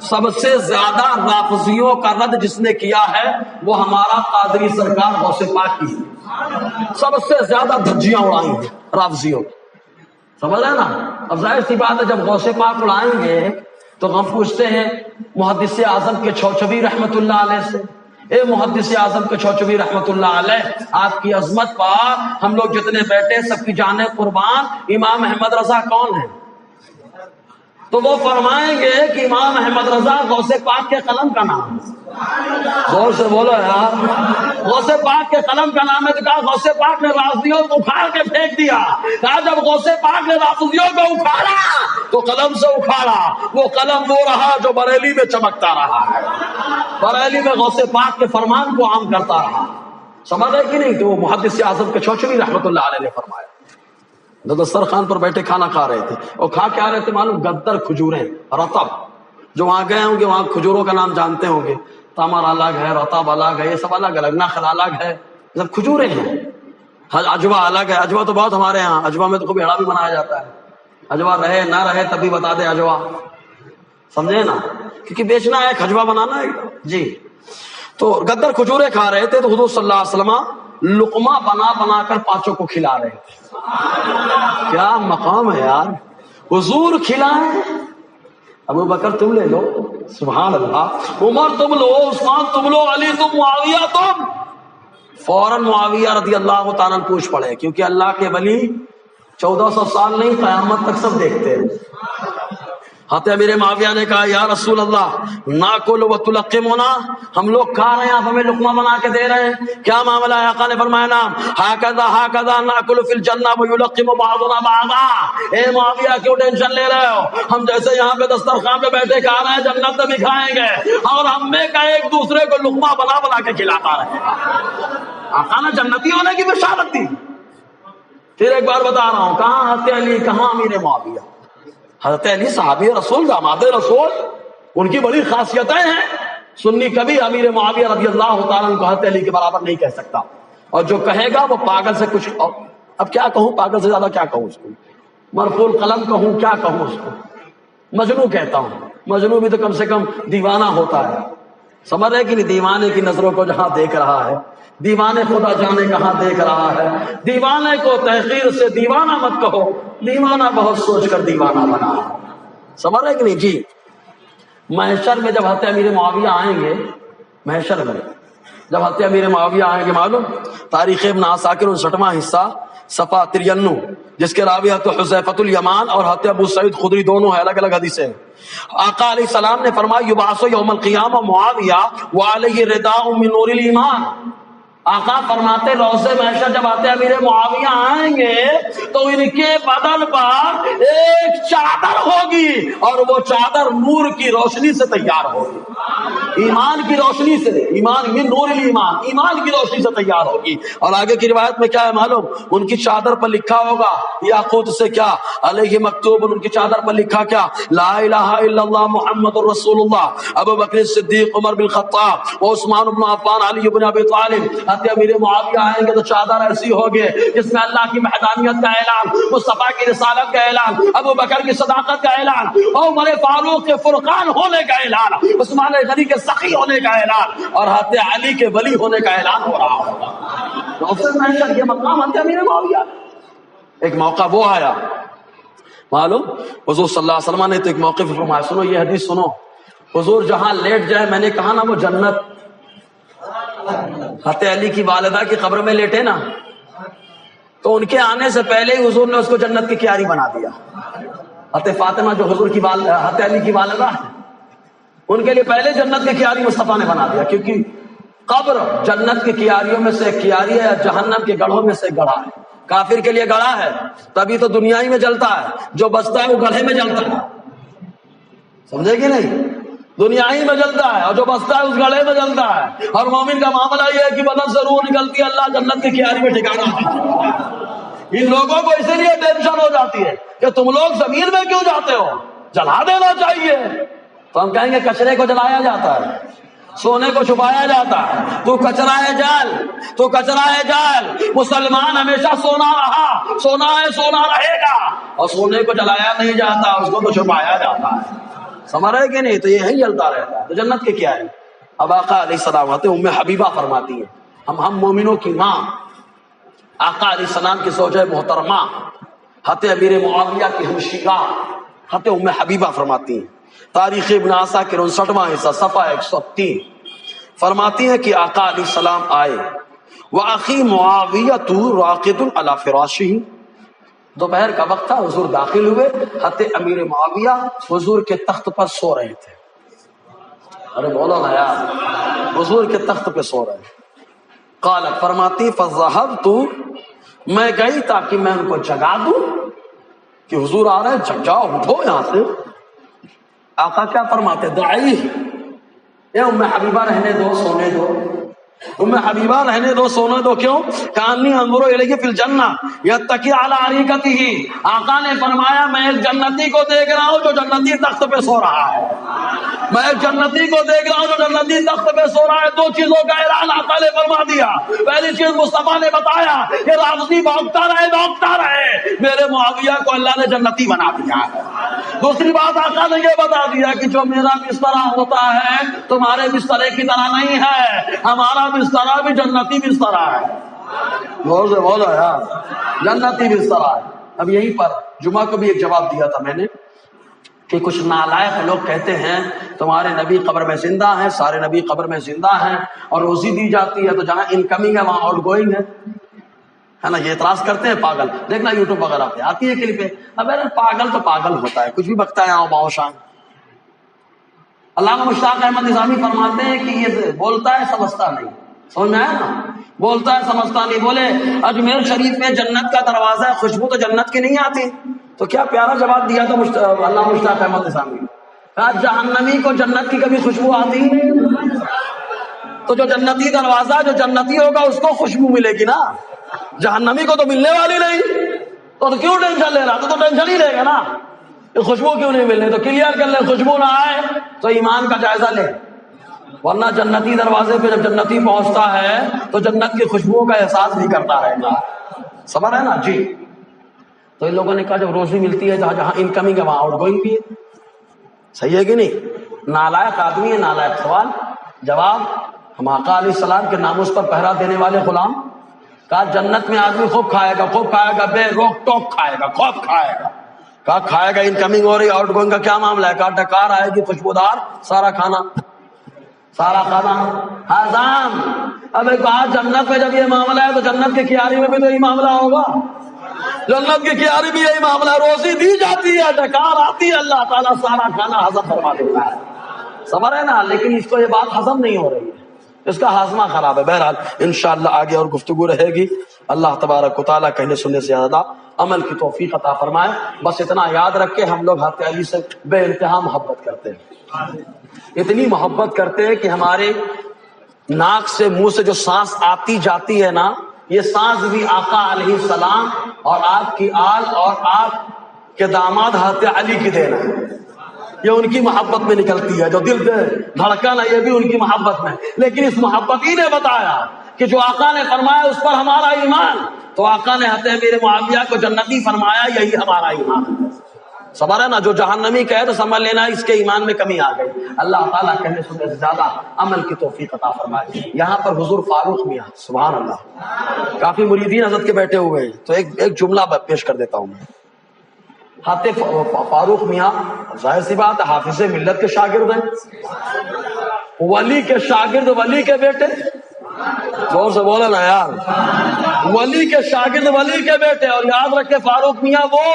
سب سے زیادہ رافضیوں کا رد جس نے کیا ہے وہ ہمارا قادری سرکار غوث پاک کی. سب سے زیادہ دھجیاں اڑائی ہیں رافضیوں. سمجھ رہے نا؟ اب ظاہر سی بات ہے جب غوث پاک اڑائیں گے تو ہم پوچھتے ہیں محدث اعظم کے چھوچبی رحمت اللہ علیہ سے، اے محدث اعظم کے چھوچبی رحمت اللہ علیہ، آپ کی عظمت پر ہم لوگ جتنے بیٹھے سب کی جانیں قربان، امام احمد رضا کون ہے؟ تو وہ فرمائیں گے کہ امام احمد رضا غوث پاک کے قلم کا نام ہے. زور سے بولو یار، غوث پاک کے قلم کا نام ہے. تو کہا غوث پاک نے رافضیوں کو اکھاڑ کے پھینک دیا. کہا جب غوث پاک نے رافضیوں کو اکھاڑا تو قلم سے اکھاڑا، وہ قلم وہ رہا جو بریلی میں چمکتا رہا ہے، بریلی میں غوث پاک کے فرمان کو عام کرتا رہا. سمجھ رہے کہ نہیں؟ تو وہ محدث اعظم کے چھوچبی رحمت اللہ علیہ نے فرمایا. دسترخوان پر بیٹھے کھانا کھا رہے تھے، اور کھا کے آ رہے تھے معلوم گدر کھجوریں رطب. جو وہاں گئے ہوں گے وہاں کھجوروں کا نام جانتے ہوں گے، تمر الگ ہے، رطب الگ ہے، یہ سب الگ الگ، نخل الگ ہے، یہ سب کھجوریں ہیں. اجوا الگ ہے، اجوا تو بہت ہمارے ہاں، اجوا میں تو خوب ہیڑا بھی بنایا جاتا ہے. اجوا رہے نہ رہے تبھی بتا دے اجوا، سمجھے نا؟ کیونکہ بیچنا ہے، کھجوا بنانا ہے جی. تو گدر کھجوریں کھا رہے تھے تو حضور صلی اللہ علیہ وسلم لقمہ بنا بنا کر 5 کو کھلا رہے تھے. کیا مقام ہے یار، حضور کھلائیں ابو بکر تم لے لو، سبحان اللہ، عمر تم لو، عثمان تم لو، علی تم، معاویہ تم. فوراً معاویہ رضی اللہ تعالیٰ عنہ پوچھ پڑے، کیونکہ اللہ کے ولی 1400 سال نہیں قیامت تک سب دیکھتے ہیں. حضرت امیر معاویہ نے کہا یا رسول اللہ ناکل و تلقمنا، ہم لوگ کھا رہے ہیں آپ ہمیں لقمہ بنا کے دے رہے ہیں، کیا معاملہ ہے؟ آقا نے فرمایا نام ہاکذا ناکل فی الجنہ ویلقم بعضنا بعضا. اے معاویہ کیوں ٹینشن لے رہے ہو؟ ہم جیسے یہاں پہ دسترخوان پہ بیٹھے کھا رہے ہیں، جنت میں بھی کھائیں گے، اور ہم میں کا ایک دوسرے کو لقمہ بنا بنا کے کھلاتا رہے گا. آقا نے جنتی ہونے کی بشارت دی. پھر ایک بار بتا رہا ہوں، کہاں حضرت علی، کہاں امیر معاویہ. حضرت علی صحابی رسول، داماد رسول، ان کی بڑی خاصیتیں ہیں. سنی کبھی امیر معاویہ رضی اللہ تعالیٰ عنہ کو حضرت علی کے برابر نہیں کہہ سکتا، اور جو کہے گا وہ پاگل سے کچھ، اب کیا کہوں، پاگل سے زیادہ کیا کہوں اس کو، مرفوع القلم کہوں، کیا کہوں اس کو، مجنوں کہتا ہوں. مجنوں بھی تو کم سے کم دیوانہ ہوتا ہے. سمجھ رہے کہ نہیں؟ دیوانے کی نظروں کو جہاں دیکھ رہا ہے، دیوانے خدا جانے کہاں دیکھ رہا ہے. دیوانے کو تحقیر سے دیوانہ مت کہو، دیوانہ بہت سوچ کر دیوانہ بنا. سمجھ رہے کہ نہیں جی؟ محشر میں جب حضرت امیر معاویہ آئیں گے، محشر میں جب حضرت امیر معاویہ آئیں گے، معلوم تاریخ ابن عساکر 59واں حصہ صفحہ 93، جس کے راوی حضرت حذیفۃ الیمان اور حضرت ابو سعید خدری دونوں ہیں، الگ الگ حدیثیں. آقا علیہ السلام نے فرمایا یبعث یوم القیامہ معاویہ وعلیہ رداء من نور الایمان. آقا فرماتے روزے محشر جب آتے امیر معاویہ آئیں گے تو ان کے بدن پر ایک چادر ہوگی، اور وہ چادر نور کی روشنی سے تیار ہوگی، ایمان کی روشنی سے، ایمان من نور الایمان، ایمان کی روشنی سے تیار ہوگی. اور آگے کی روایت میں کیا ہے معلوم؟ ان کی چادر پر لکھا ہوگا یاقوت سے کیا، علیہ مکتوب، ان کی چادر پر لکھا کیا، لا الہ الا اللہ محمد رسول اللہ. ابو بکر صدیق، عمر بن خطاب، عثمان بن عفان، علی بن ابی طالب. امیر معاویہ آئیں گے تو چادر ایسی ہوگی جس میں اللہ کی وحدانیت کا اعلان، مصطفیٰ کی رسالت کا اعلان، ابو بکر کی صداقت کا اعلان، عمر فاروق کے فرقان ہونے کا اعلان، عثمان غنی کے سخی ہونے کا اعلان، اور حضرت علی کے ولی ہونے کا اعلان ہو رہا ہوگا. محشر یہ مقام حضرت امیر معاویہ. ایک موقع وہ آیا معلوم، حضور صلی اللہ علیہ وسلم نے تو ایک موقع پہ فرمایا، سنو یہ حدیث سنو، حضور جہاں لیٹ جائے، میں نے کہا نا وہ جنت. حضرت علی کی والدہ کی قبر میں لیٹے نا، تو ان کے آنے سے پہلے ہی حضور نے اس کو جنت کی کیاری بنا دیا. حضرت فاطمہ جو حضور کی حضرت علی کی والدہ ہے، ان کے لیے پہلے جنت کی کیاری مصطفیٰ نے بنا دیا، کیونکہ قبر جنت کی کیاریوں میں سے ایک کیاری ہے، یا جہنم کے گڑھوں میں سے ایک گڑھا ہے. کافر کے لیے گڑھا ہے، تبھی تو دنیا ہی میں جلتا ہے، جو بچتا ہے وہ گڑھے میں جلتا ہے. سمجھے کہ نہیں؟ دنیا ہی میں جلتا ہے، اور جو بستا ہے اس گڑھے میں جلتا ہے. اور مومن کا معاملہ یہ ہے کہ بدن سے روح نکلتی ہے، اللہ جنت کی کیاری میں ٹھکانا. ان لوگوں کو اسی لیے ٹینشن ہو جاتی ہے کہ تم لوگ زمین میں کیوں جاتے ہو، جلا دینا چاہیے. تو ہم کہیں گے کچرے کو جلایا جاتا ہے، سونے کو چھپایا جاتا ہے. تو کچرا ہے جال، تو کچرا ہے جال. مسلمان ہمیشہ سونا رہا، سونا ہے، سونا رہے گا. اور سونے کو جلایا نہیں جاتا، اس کو تو چھپایا جاتا ہے. سمجھ رہے کہ نہیں؟ تو یہ جلتا رہتا ہے. تو جنت کے کیا ہے؟ اب آقا علیہ السلام آتے، ام حبیبہ فرماتی ہیں، ہم مومنوں کی ماں، آقا علیہ السلام کی زوجہ محترمہ، حضرت امیر معاویہ کی ہمشیرہ حضرت ام حبیبہ فرماتی ہیں، تاریخ ابن عساکر 59واں حصہ صفحہ 103، فرماتی ہیں کہ آقا علیہ السلام آئے، وَأَخِي مُعَاوِيَةُ رَاقِدٌ عَلَى فِرَاشِهِ. دوپہر کا وقت تھا، حضور داخل ہوئے، حضرت امیر معاویہ حضور کے تخت پر سو رہے تھے. ارے بولو نا یار، حضور کے تخت پہ سو رہے. قالت فرماتی فَذَهَبْتُ، میں گئی تاکہ میں ان کو جگا دوں کہ حضور آ رہے ہیں، جگ جاؤ، اٹھو یہاں سے. آقا کیا فرماتے؟ دعائی، اے ام حبیبہ رہنے دو، سونے دو. ام حبیبہ رہنے دو، سونے دو. کیوں؟ کانی انظر الیہ فی الجنہ یتکی علی اریکتہ. آقا نے فرمایا میں ایک جنتی کو دیکھ رہا ہوں جو جنتی تخت پہ سو رہا ہے. میں ایک جنتی کو دیکھ رہا ہوں جو جنتی تخت پہ سو رہا ہے. دو چیزوں کا اعلان آقا نے فرما دیا. پہلی چیز مصطفیٰ نے بتایا کہ رافضی بھونکتا رہے، بھونکتا رہے، میرے معاویہ کو اللہ نے جنتی بنا دیا ہے. دوسری بات آقا نے یہ بتا دیا کہ جو میرا بستر ہوتا ہے تمہارے بسترے کی طرح نہیں ہے، ہمارا بستر بھی جنتی بستر ہے. زور سے بولو یار، جنتی بستر ہے. اب یہیں پر جمعہ کو بھی ایک جواب دیا تھا میں نے، کہ کچھ نالائق لوگ کہتے ہیں تمہارے نبی قبر میں زندہ ہیں، سارے نبی قبر میں زندہ ہیں اور روزی دی جاتی ہے، تو جہاں انکمنگ ہے وہاں آؤٹ گوئنگ ہے نا. یہ اعتراض کرتے ہیں پاگل. دیکھنا یوٹیوب وغیرہ پہ آتی ہے کلپیں. اب پاگل تو پاگل ہوتا ہے، کچھ بھی بکتا ہے آؤ باؤ شان. علامہ مشتاق احمد نظامی فرماتے ہیں کہ یہ بولتا ہے سمجھتا نہیں. سمجھ میں آیا نا؟ بولتا ہے سمجھتا نہیں. بولے اجمیر شریف میں جنت کا دروازہ ہے، خوشبو تو جنت کی نہیں آتی. تو کیا پیارا جواب دیا تھا علامہ مشتاق احمد نظامی. کہا جہنمی کو جنت کی کبھی خوشبو آتی ہی نہیں، تو جو جنتی دروازہ جو جنتی ہوگا اس کو خوشبو ملے گی نا، جہنمی کو تو ملنے والی نہیں. تو کیوں ٹینشن لے رہا؟ تو ٹینشن ہی لے گا نا، خوشبو کیوں نہیں مل رہی. تو کلیئر کر لے، خوشبو نہ آئے تو ایمان کا جائزہ لے. ورنہ جنتی دروازے پہ جب جنتی پہنچتا ہے تو جنت کی خوشبو کا احساس بھی کرتا رہے گا. سمجھ ہے نا جی. تو ان لوگوں نے کہا جب روزی ملتی ہے جہاں انکمنگ ہے وہاں آؤٹ گوئنگ بھی ہے. صحیح ہے کہ نہیں؟ نالائق آدمی ہے. نالائق سوال جواب. ہم آقا علیہ السلام کے ناموس پر پہرا دینے والے غلام. کہا جنت میں آدمی خوب کھائے گا بے روک ٹوک کھائے گا، خوب کھائے گا. کہا کھائے گا، انکمنگ ہو رہی آؤٹ گوئنگ کا کیا معاملہ ہے؟ کہا ڈکار آئے گی خوشبودار سارا کھانا ہضام. ابے کہا جنت میں جب یہ معاملہ ہے تو جنت کے کیاری میں بھی تو یہی معاملہ ہوگا. جنت کی کیاری بھی یہی معاملہ ہے، روزی دی جاتی ہے، ڈکار آتی ہے، اللہ تعالیٰ سارا کھانا ہضم فرما دیتا ہے. سمجھ ہے نا؟ لیکن اس کو یہ بات ہضم نہیں ہو رہی ہے، اس کا ہاضمہ خراب ہے. بہرحال انشاءاللہ آگے اور گفتگو رہے گی. اللہ تبارک و تعالیٰ کہنے سننے سے زیادہ عمل کی توفیق عطا فرمائے. بس اتنا یاد رکھے ہم لوگ حضرت علی سے بے انتہا محبت کرتے ہیں، اتنی محبت کرتے ہیں کہ ہمارے ناک سے منہ سے جو سانس آتی جاتی ہے نا، یہ سانس بھی آقا علیہ السلام اور آپ کی آل اور آپ کے داماد حضرت علی کی دین ہے. یہ ان کی محبت میں نکلتی ہے. جو دل سے دھڑکن ہے یہ بھی ان کی محبت میں. لیکن اس محبت ہی نے بتایا کہ جو آقا نے فرمایا اس پر ہمارا ایمان، تو آقا نے حضرت امیر معاویہ کو جنتی فرمایا، یہی ہمارا ایمان ہے. سمجھ ہے نا؟ جو جہنمی کہے تو سمجھ لینا اس کے ایمان میں کمی آ گئی. اللہ تعالیٰ کہنے سننے سے زیادہ عمل کی توفیق عطا فرمائے. یہاں پر حضور فاروق میاں سبحان اللہ کافی مریدین حضرت کے بیٹھے ہوئے ہیں، تو ایک جملہ پیش کر دیتا ہوں میں. حضرت فاروق میاں ظاہر سی بات ہے حافظ ملت کے شاگرد ہیں، ولی کے شاگرد، ولی کے بیٹے. زور سے بولا نا یار. ولی کے شاگرد، ولی کے بیٹے. اور یاد رکھے فاروق میاں وہ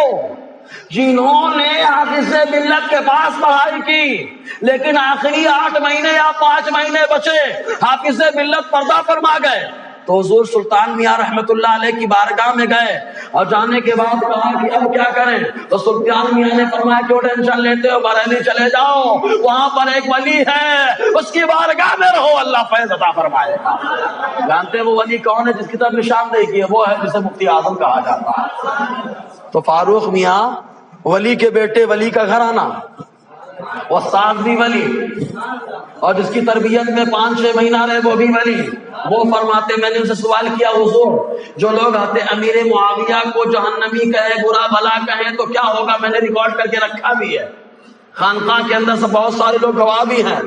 جنہوں نے حافظ ملت کے پاس پڑھائی کی، لیکن آخری 8 مہینے یا 5 مہینے بچے حافظ ملت پردہ فرما گئے. تو حضور سلطان میاں رحمت اللہ علیہ کی بارگاہ میں گئے اور جانے کے بعد کہا کہ اب کیا کریں؟ تو سلطان میاں نے فرمایا کیوں ٹینشن لیتے ہو، بریلی چلے جاؤ، وہاں پر ایک ولی ہے، اس کی بارگاہ میں رہو، اللہ فیض عطا فرمائے گا. جانتے ہیں وہ ولی کون ہے؟ جس کی طرف نشاندہی کی ہے وہ ہے جسے مفتی اعظم کہا جاتا ہے. تو فاروق میاں ولی کے بیٹے، ولی کا گھرانہ، استاد بھی ولی، اور جس کی تربیت میں 5-6 مہینہ رہے وہ بھی ولی. وہ فرماتے میں نے ان سے سوال کیا حضور جو لوگ آتے امیر معاویہ کو جہنمی کہے، برا بھلا کہیں تو کیا ہوگا؟ میں نے ریکارڈ کر کے رکھا بھی ہے، خانقاہ کے اندر سے بہت سارے لوگ گواہ بھی ہیں.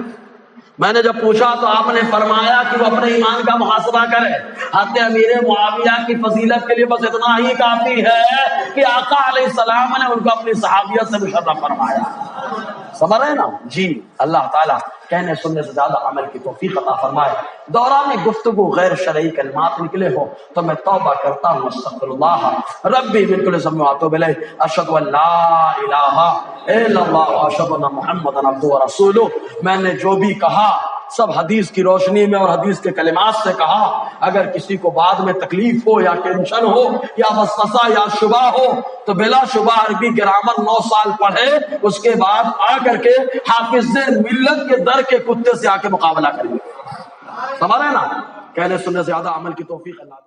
میں نے جب پوچھا تو آپ نے فرمایا کہ وہ اپنے ایمان کا محاسبہ کرے. حضرت امیر معاویہ کی فضیلت کے لیے بس اتنا ہی کافی ہے کہ آقا علیہ السلام نے ان کو اپنی صحابیت سے مشرف فرمایا. سمجھ رہے نا جی. اللہ تعالیٰ کہنے سننے سے زیادہ عمل کی توفیق عطا فرمائے. دوران گفتگو غیر شرعی کلمات نکلے ہو تو میں توبہ کرتا ہوں، استغفر اللہ ربی من کل ذنب واتوب الیہ، اشہد ان لا الہ الا اللہ واشہد ان محمدا عبدہ ورسولہ. میں نے جو بھی کہا سب حدیث کی روشنی میں اور حدیث کے کلمات سے کہا. اگر کسی کو بعد میں تکلیف ہو یا ٹینشن ہو یا وسوسہ یا شبہ ہو تو بلا شبہ عربی گرامر 9 سال پڑھے، اس کے بعد آ کر کے حافظ ملت کے در کے کتے سے آ کے مقابلہ کریں. سمجھ رہے نا؟ کہنے سننے سے زیادہ عمل کی توفیق اللہ دے.